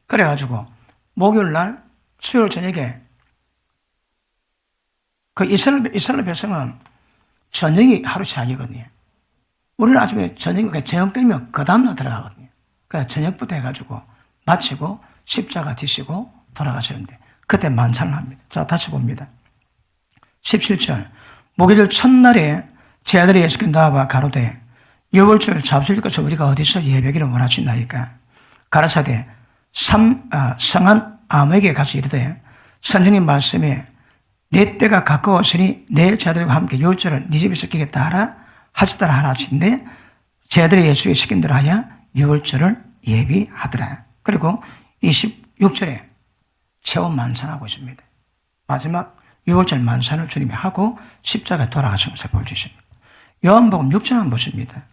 그래가지고 목요일 날 수요일 저녁에 그 이스라엘 백성은 저녁이 하루 시작이거든요. 우리는 아침에 저녁 되면 그 다음날 들어가거든요. 그래서 저녁부터 해가지고 마치고 십자가 지시고 돌아가시는데 그때 만찬을 합니다. 자, 다시 봅니다. 17절 목요일 첫날에 제 아들이 예수께 나와 가로되 유월절 잡수실 것을 우리가 어디서 예배기를 원하시나이까 가라사대 성한 아무에게 가서 이르되 선생님 말씀에 내 때가 가까웠으니 내 제자들과 함께 유월절을 네 집에서 지키겠다 하라 하시더라 하라 하신데 제자들이 예수께 시킨 대로 하여 유월절을 예비하더라. 그리고 26절에 체험 만찬하고 있습니다. 마지막 유월절 만찬을 주님이 하고 십자가에 돌아가신 것을 보여주십니다. 요한복음 6장 보십니다.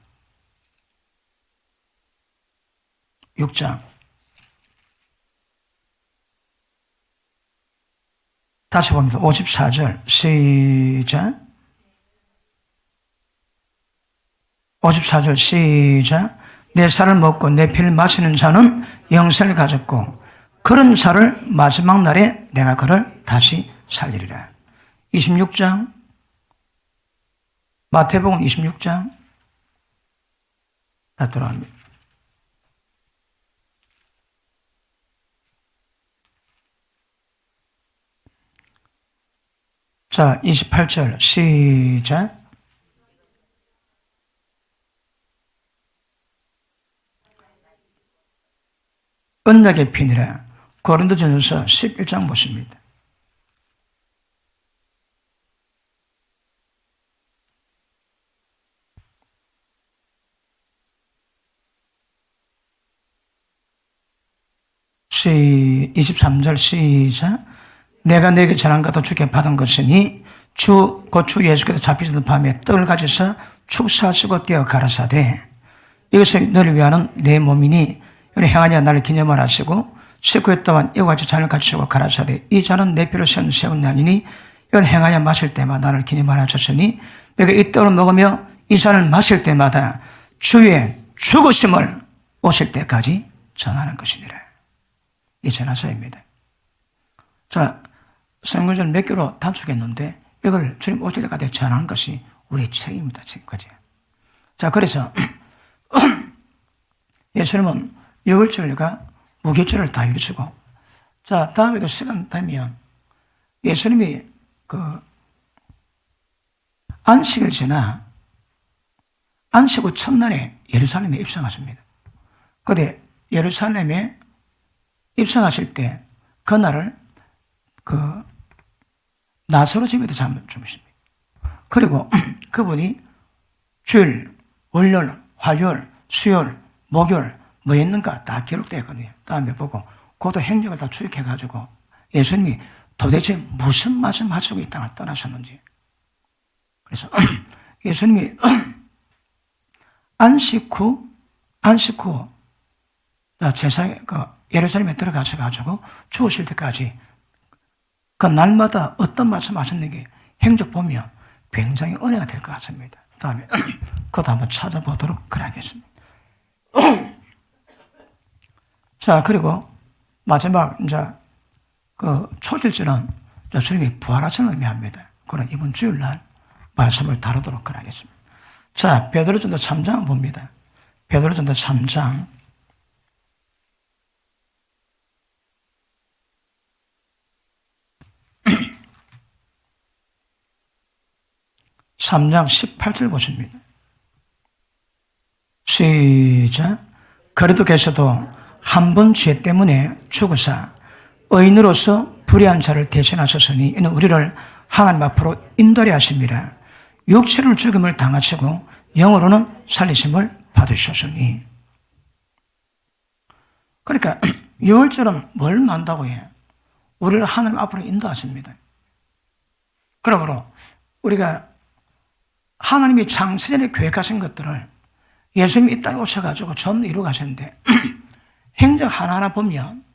6장 다시 봅니다. 54절 시작. 54절 시작. 내 살을 먹고 내 피를 마시는 자는 영생을 가졌고 그런 자를 마지막 날에 내가 그를 다시 살리리라. 26장 마태복음 26장 다 돌아갑니다. 자, 28절 시작. 언약의 피니라. 고린도전서 11장 보십니다. 시 23절 시작. 내가 내게 전한 것도 주께 받은 것이니 주 예수께서 잡히시던 밤에 떡을 가져서 축사하시고 떼어 가라사대 이것은 너를 위하는 내 몸이니 너는 행하냐 나를 기념을 하시고 19회 동안 이와 같이 잔을 가지시고 가라사대 이 잔은 내 피로 세운 양이니 이건 행하여 마실 때마다 나를 기념을 하셨으니 내가 이 떡을 먹으며 이 잔을 마실 때마다 주의 죽으심을 오실 때까지 전하는 것이니라. 이 전하서입니다. 자, 성경을 몇 개로 단축했는데 이걸 주님 오실 때까지 전하는 것이 우리의 책임입니다. 지금까지. 자, 그래서 예수님은 유월절과 무교절을 다 이루시고 자, 다음에도 시간 되면 예수님이 그 안식을 지나 안식 후 첫날에 예루살렘에 입성하십니다. 그런데 예루살렘에 입성하실 때 그날을 그 나사로 집에도 주무십니다. 그리고 그분이 주일, 월요일, 화요일, 수요일, 목요일 뭐 했는가 다 기록되어 있거든요. 다음에 보고 그것도 행적을 다 추적해가지고 예수님이 도대체 무슨 말씀 하시고 이 땅을 떠나셨는지. 그래서 예수님이 안식 후 제사에 예루살렘에 들어가셔가지고 죽으실 때까지 그 날마다 어떤 말씀 하셨는지 행적 보면 굉장히 은혜가 될 것 같습니다. 다음에 그것도 한번 찾아보도록 그래야겠습니다. 자, 그리고 마지막 이제 그 초실절은 주님이 부활하시는 의미합니다. 그런 이번 주일날 말씀을 다루도록 그래야겠습니다. 자, 베드로전서 3장 봅니다. 베드로전서 3장 3장 18절 보십니다. 시작. 그리스도께서도 한 번 죄 때문에 죽으사 의인으로서 불의한 자를 대신하셨으니 이는 우리를 하나님 앞으로 인도하려 하심이라. 육체를 죽임을 당하시고 영으로는 살리심을 받으셨으니. 그러니까 6월절은 뭘 만다고 해? 우리를 하나님 앞으로 인도하십니다. 그러므로 우리가 하나님이 창세전에 계획하신 것들을 예수님이 이 땅에 오셔가지고 전부 이루어 가셨는데 행적 하나하나 보면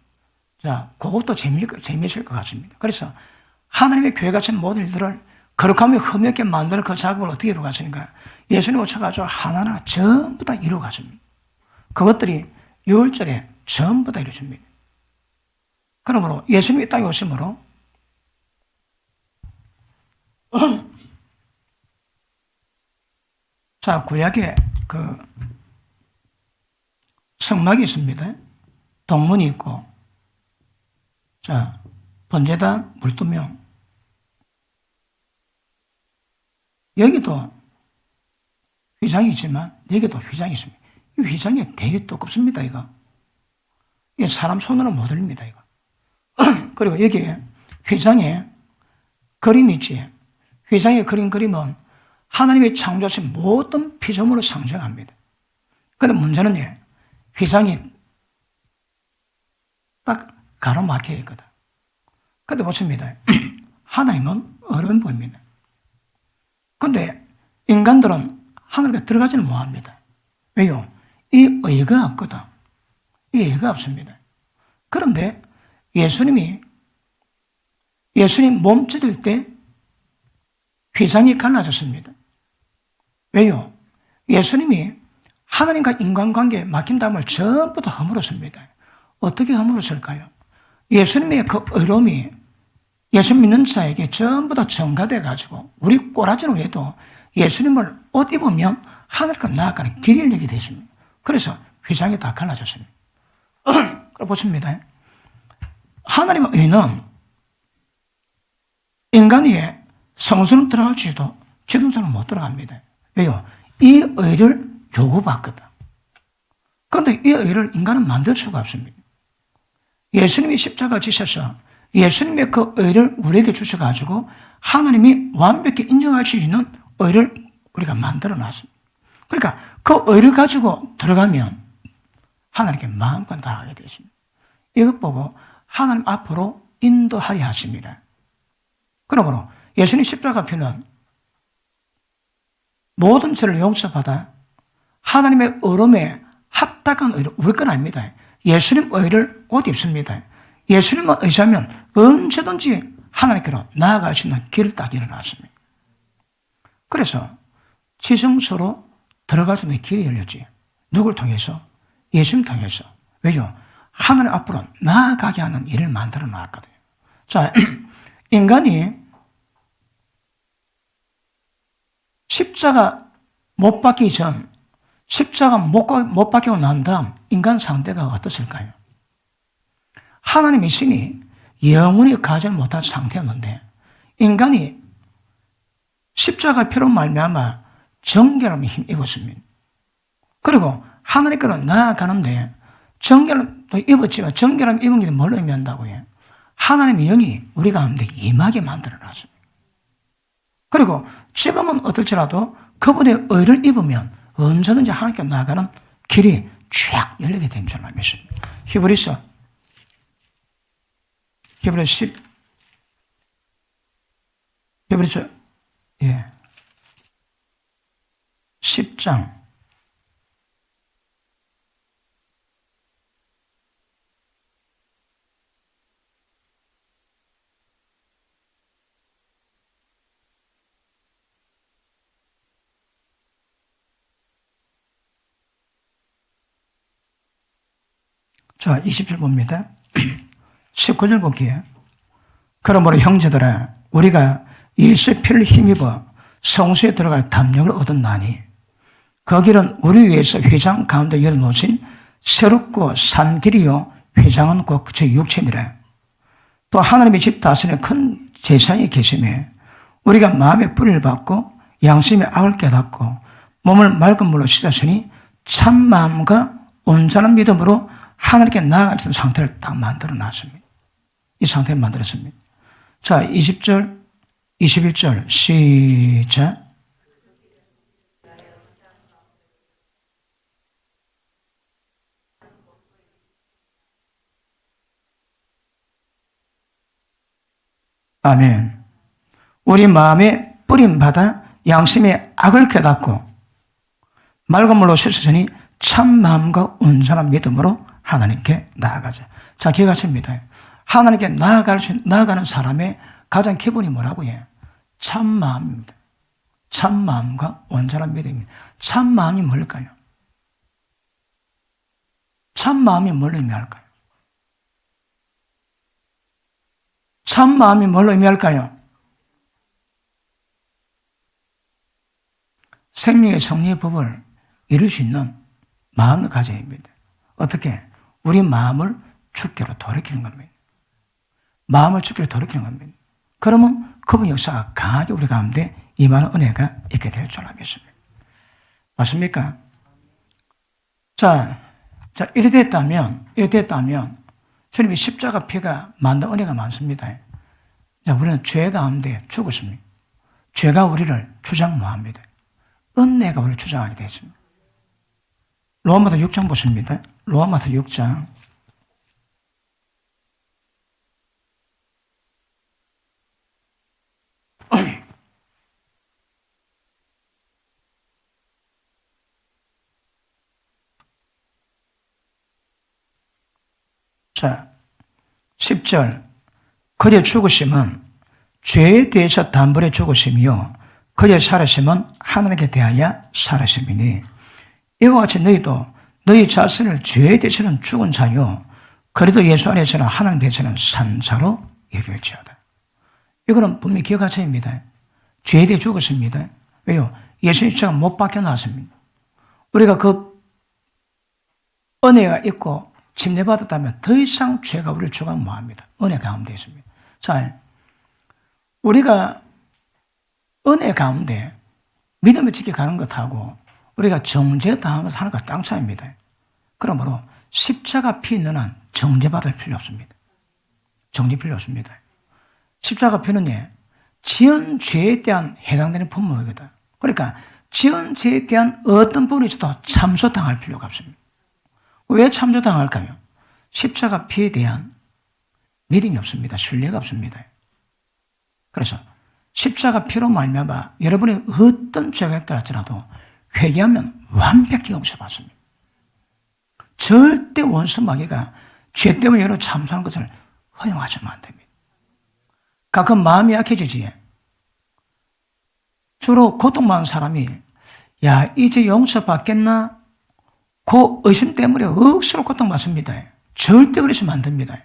자, 그것도 재미있을 것 같습니다. 그래서 하나님의 계획하신 모든 일들을 거룩하며 흠없게 만드는 그 작업을 어떻게 이루어 가시는가? 예수님 오셔가지고 하나하나 전부 다 이루어 가십니다. 그것들이 6월절에 전부 다 이루어집니다. 그러므로 예수님이 이 땅에 오심으로 자, 구약에 그 성막이 있습니다. 동문이 있고, 자, 번제단, 물두명. 여기도 휘장이 있지만, 여기도 휘장이 있습니다. 이 휘장이 되게 두껍습니다, 이거. 이게 사람 손으로 못 올립니다, 이거. 그리고 여기에 휘장에 그림이 있지. 휘장에 그린 그림은 하나님이 창조하신 모든 피조물을 상징합니다. 그런데 문제는 휘장이 딱 가로막혀 있거든. 그런데 보십니다. 하나님은 어려운 보입니다. 그런데 인간들은 하늘에 들어가지는 못합니다. 왜요? 이 의가 없거든. 이 의가 없습니다. 그런데 예수님 몸 찢을 때 휘장이 갈라졌습니다. 왜요? 예수님이 하나님과 인간관계에 막힌 담을 전부 다 허물었습니다. 어떻게 허물었을까요? 예수님의 그 의로움이 예수 믿는 자에게 전부 다 전가돼가지고 우리 꼬라지는 외에도 예수님을 옷 입으면 하늘과 나아가는 길이 열리게 됐습니다. 그래서 휘장이 다 갈라졌습니다. 그걸 보십니다. 하나님의 의는 인간이 성소는 들어갈지도 지dun산은 못 들어갑니다. 왜요? 이 의를 요구받거든. 그런데 이 의를 인간은 만들 수가 없습니다. 예수님이 십자가 지셔서 예수님의 그 의를 우리에게 주셔가지고 하나님이 완벽히 인정할 수 있는 의를 우리가 만들어 놨습니다. 그러니까 그 의를 가지고 들어가면 하나님께 마음껏 나아가게 되십니다. 이것 보고 하나님 앞으로 인도하려 하십니다. 그러므로 예수님 십자가 피는 모든 죄를 용서받아 하나님의 의로움에 합당한 의로 우리 건 아닙니다. 예수님 의를 옷 입습니다. 예수님만 의지하면 언제든지 하나님께로 나아갈 수 있는 길을 딱 일어났습니다. 그래서 지성소로 들어갈 수 있는 길이 열렸지. 누굴 통해서? 예수님 통해서. 왜요? 하나님 앞으로 나아가게 하는 일을 만들어 놨거든요. 자, 인간이 십자가 못 박기 전, 십자가 못 박히고 난 다음 인간 상태가 어떻을까요? 하나님의 신이 영원히 가지 못한 상태였는데 인간이 십자가 피로 말미암아 정결함에 힘입었습니다. 그리고 하나님께로 나아가는데 정결함도 입었지만 정결함 입은 게 뭘 의미한다고 해요? 하나님의 영이 우리 가운데 임하게 만들어놨습니다. 그리고 지금은 어떨지라도 그분의 의를 입으면 언제든지 하나님께 나아가는 길이 쫙 열리게 된 줄 믿습니다. 히브리서 10장 자, 20절 봅니다. 19절 볼게요. 그러므로 형제들아 우리가 예수의 피를 힘입어 성소에 들어갈 담력을 얻었나니 그 길은 우리 위해서 휘장 가운데 열어놓으신 새롭고 산 길이요 휘장은 곧 그의 육체니라. 또 하나님의 집 다스리는 큰 제사장이 계시며 우리가 마음의 뿌리를 받고 양심의 악을 깨닫고 몸을 맑은 물로 씻었으니 참 마음과 온전한 믿음으로 하나님께 나아가는 상태를 딱 만들어 놨습니다. 이 상태를 만들었습니다. 자, 20절, 21절 시작. 아멘. 우리 마음에 뿌림받아 양심의 악을 깨닫고 맑은 물로 씻으시니 참 마음과 온전한 믿음으로 하나님께 나아가자. 자, 기억하십니다. 하나님께 나아가는 사람의 가장 기본이 뭐라고 해요? 참 마음입니다. 참 마음과 온전한 믿음입니다. 참 마음이 뭘까요? 참 마음이 뭘 의미할까요? 참 마음이 뭘 의미할까요? 생명의 정리의 법을 이룰 수 있는 마음을 가져야 합니다. 어떻게? 우리 마음을 주께로 돌이키는 겁니다. 마음을 주께로 돌이키는 겁니다. 그러면 그분 역사가 강하게 우리 가운데 임하는 은혜가 있게 될 줄 알겠습니다. 맞습니까? 자, 이래 됐다면 주님이 십자가 피가 만든 은혜가 많습니다. 자, 우리는 죄 가운데 죽었습니다. 죄가 우리를 주장모합니다. 은혜가 우리를 주장하게 되었습니다. 로마서 6장 보십니다. 로마서 6장. 자, 10절. 그의 죽으심은 죄에 대해서 단번에 죽으심이요 그의 살으심은 하나님께 대하여 살으심이니 이와 같이 너희도 너희 자신을 죄에 대해서는 죽은 자요 그래도 예수 안에서는 하나님 대해서는 산 자로 여길지어다. 이거는 분명히 기억하셔야 합니다. 죄에 대해 죽었습니다. 왜요? 예수님 십자가 못 박혀 나왔습니다. 우리가 그 은혜가 있고 침례받았다면 더 이상 죄가 우리를 주관 못합니다. 은혜 가운데 있습니다. 자, 우리가 은혜 가운데 믿음을 지켜가는 것하고 우리가 정죄당한 것을 하는 것 땅 차이입니다. 그러므로 십자가 피 있는 한 정죄받을 필요 없습니다. 정죄 필요 없습니다. 십자가 피는 지은 죄에 대한 해당되는 분모이거든. 그러니까 지은 죄에 대한 어떤 부분에 있어도 참소당할 필요가 없습니다. 왜 참소당할까요? 십자가 피에 대한 믿음이 없습니다. 신뢰가 없습니다. 그래서 십자가 피로 말미암아 여러분이 어떤 죄가 있다 할지라도 회개하면 완벽히 용서받습니다. 절대 원수 마귀가 죄 때문에 여러분 참소하는 것을 허용하시면 안 됩니다. 가끔 마음이 약해지지. 주로 고통받는 사람이 야 이제 용서받겠나? 그 의심 때문에 억수로 고통받습니다. 절대 그러시면 안 됩니다.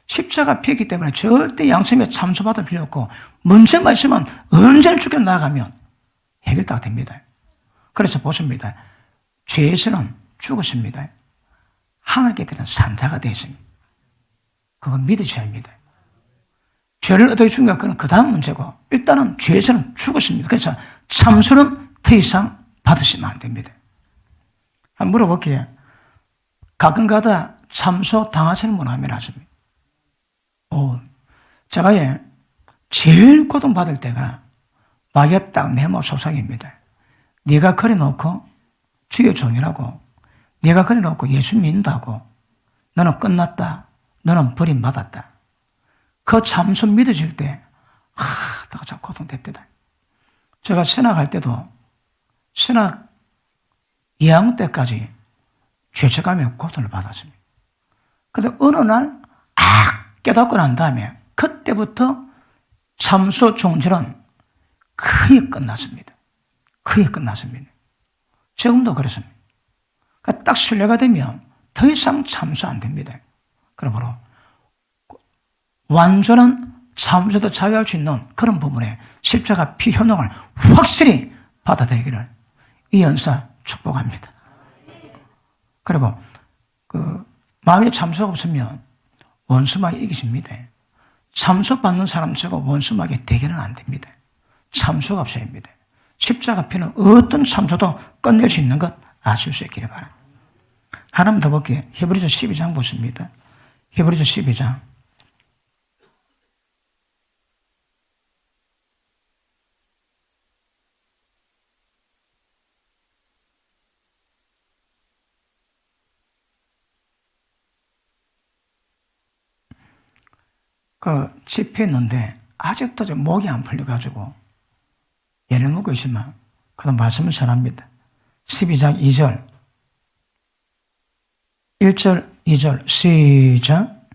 십자가 피했기 때문에 절대 양심에 참소받을 필요 없고 문제만 있으면 언제나 죽여 나가면 해결다 됩니다. 그래서 보십니다. 죄에서는 죽었습니다. 하나님께 대한 산자가 되었습니다. 그건 믿으셔야 합니다. 죄를 어떻게 죽는가 그건 그 다음 문제고 일단은 죄에서는 죽었습니다. 그래서 참소는 더 이상 받으시면 안 됩니다. 한번 물어볼게요. 가끔가다 참소 당하시는 분 하면 하십니다. 제가 제일 고통받을 때가 마귀가 딱 내 마음 속삭입니다. 네가 그래놓고 주의 종이라고 네가 그래놓고 예수 믿는다고 너는 끝났다. 너는 버림받았다. 그 참소 믿어질 때 내가 참 고통됐다. 제가 신학할 때도 신학 2학년 때까지 죄책감에 고통을 받았습니다. 그런데 어느 날 깨닫고 난 다음에 그때부터 참소 종질은 거의 끝났습니다. 거의 끝났습니다. 지금도 그렇습니다. 그러니까 딱 신뢰가 되면 더 이상 참소 안 됩니다. 그러므로 완전한 참소도 자유할 수 있는 그런 부분에 십자가 피 효능을 확실히 받아들이기를 이 연사 축복합니다. 그리고 마음에 참소가 없으면 원수마귀 이기십니다. 참소받는 사람 치고 원수마귀 대결은 안 됩니다. 참소가 없어야 합니다. 십자가 피는 어떤 참소도 끝낼 수 있는 것 아실 수 있기를 바랍니다. 하나만 더 볼게요. 히브리서 12장 보십니다. 히브리서 12장. 그 집회했는데 아직도 좀 목이 안 풀려가지고 예를 먹고 있으면 그런 말씀을 전합니다. 12장 2절 1절 2절 시작.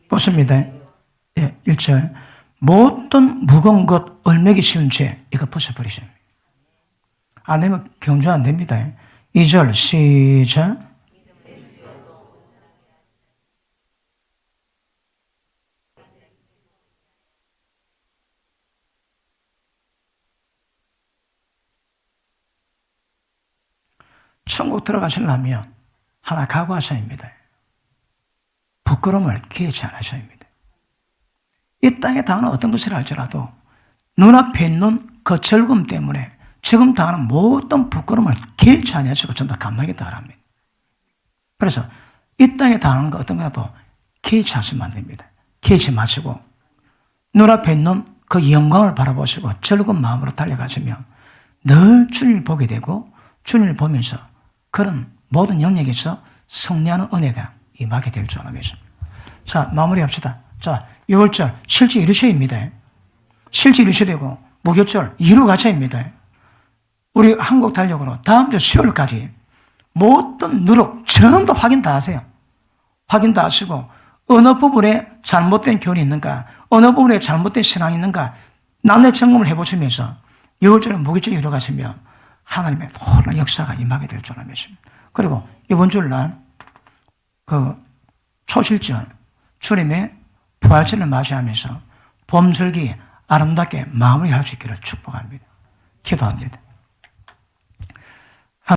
보십니다. 예, 1절 모든 무거운 것 얼매기 쉬운 죄 이거 벗어버리십니다. 안 되면 경주 안 됩니다. 2절 시작. 천국 들어가시려면 하나 각오하셔야 합니다. 부끄러움을 기회치 않으셔야 합니다. 이 땅에 당하는 어떤 것을 할지라도 눈앞에 있는 그 즐거움 때문에 지금 당하는 모든 부끄러움을 기회치 않으시고 전부 다 감당하겠다 합니다. 그래서 이 땅에 당하는 거 어떤 거라도 기회치 하시면 안 됩니다. 기회치 마시고 눈앞에 있는 그 영광을 바라보시고 즐거운 마음으로 달려가시면 늘 주님을 보게 되고 주님을 보면서 그런 모든 영역에서 승리하는 은혜가 임하게 될 줄 믿습니다. 자, 마무리합시다. 자, 6월절 실제 이루셔야입니다. 실제 이루셔야 되고 무교절 이루가셔야입니다. 우리 한국 달력으로 다음 주 수요일까지 모든 누룩 전부 확인 다 하세요. 확인 다 하시고 어느 부분에 잘못된 교훈이 있는가, 어느 부분에 잘못된 신앙이 있는가 남의 점검을 해보시면서 6월절에 무교절 이루가시면 하나님의 놀라운 역사가 임하게 될 줄 믿습니다. 그리고 이번 주일날 그 초실절 주님의 부활절을 맞이하면서 봄절기 아름답게 마무리할 수 있기를 축복합니다. 기도합니다.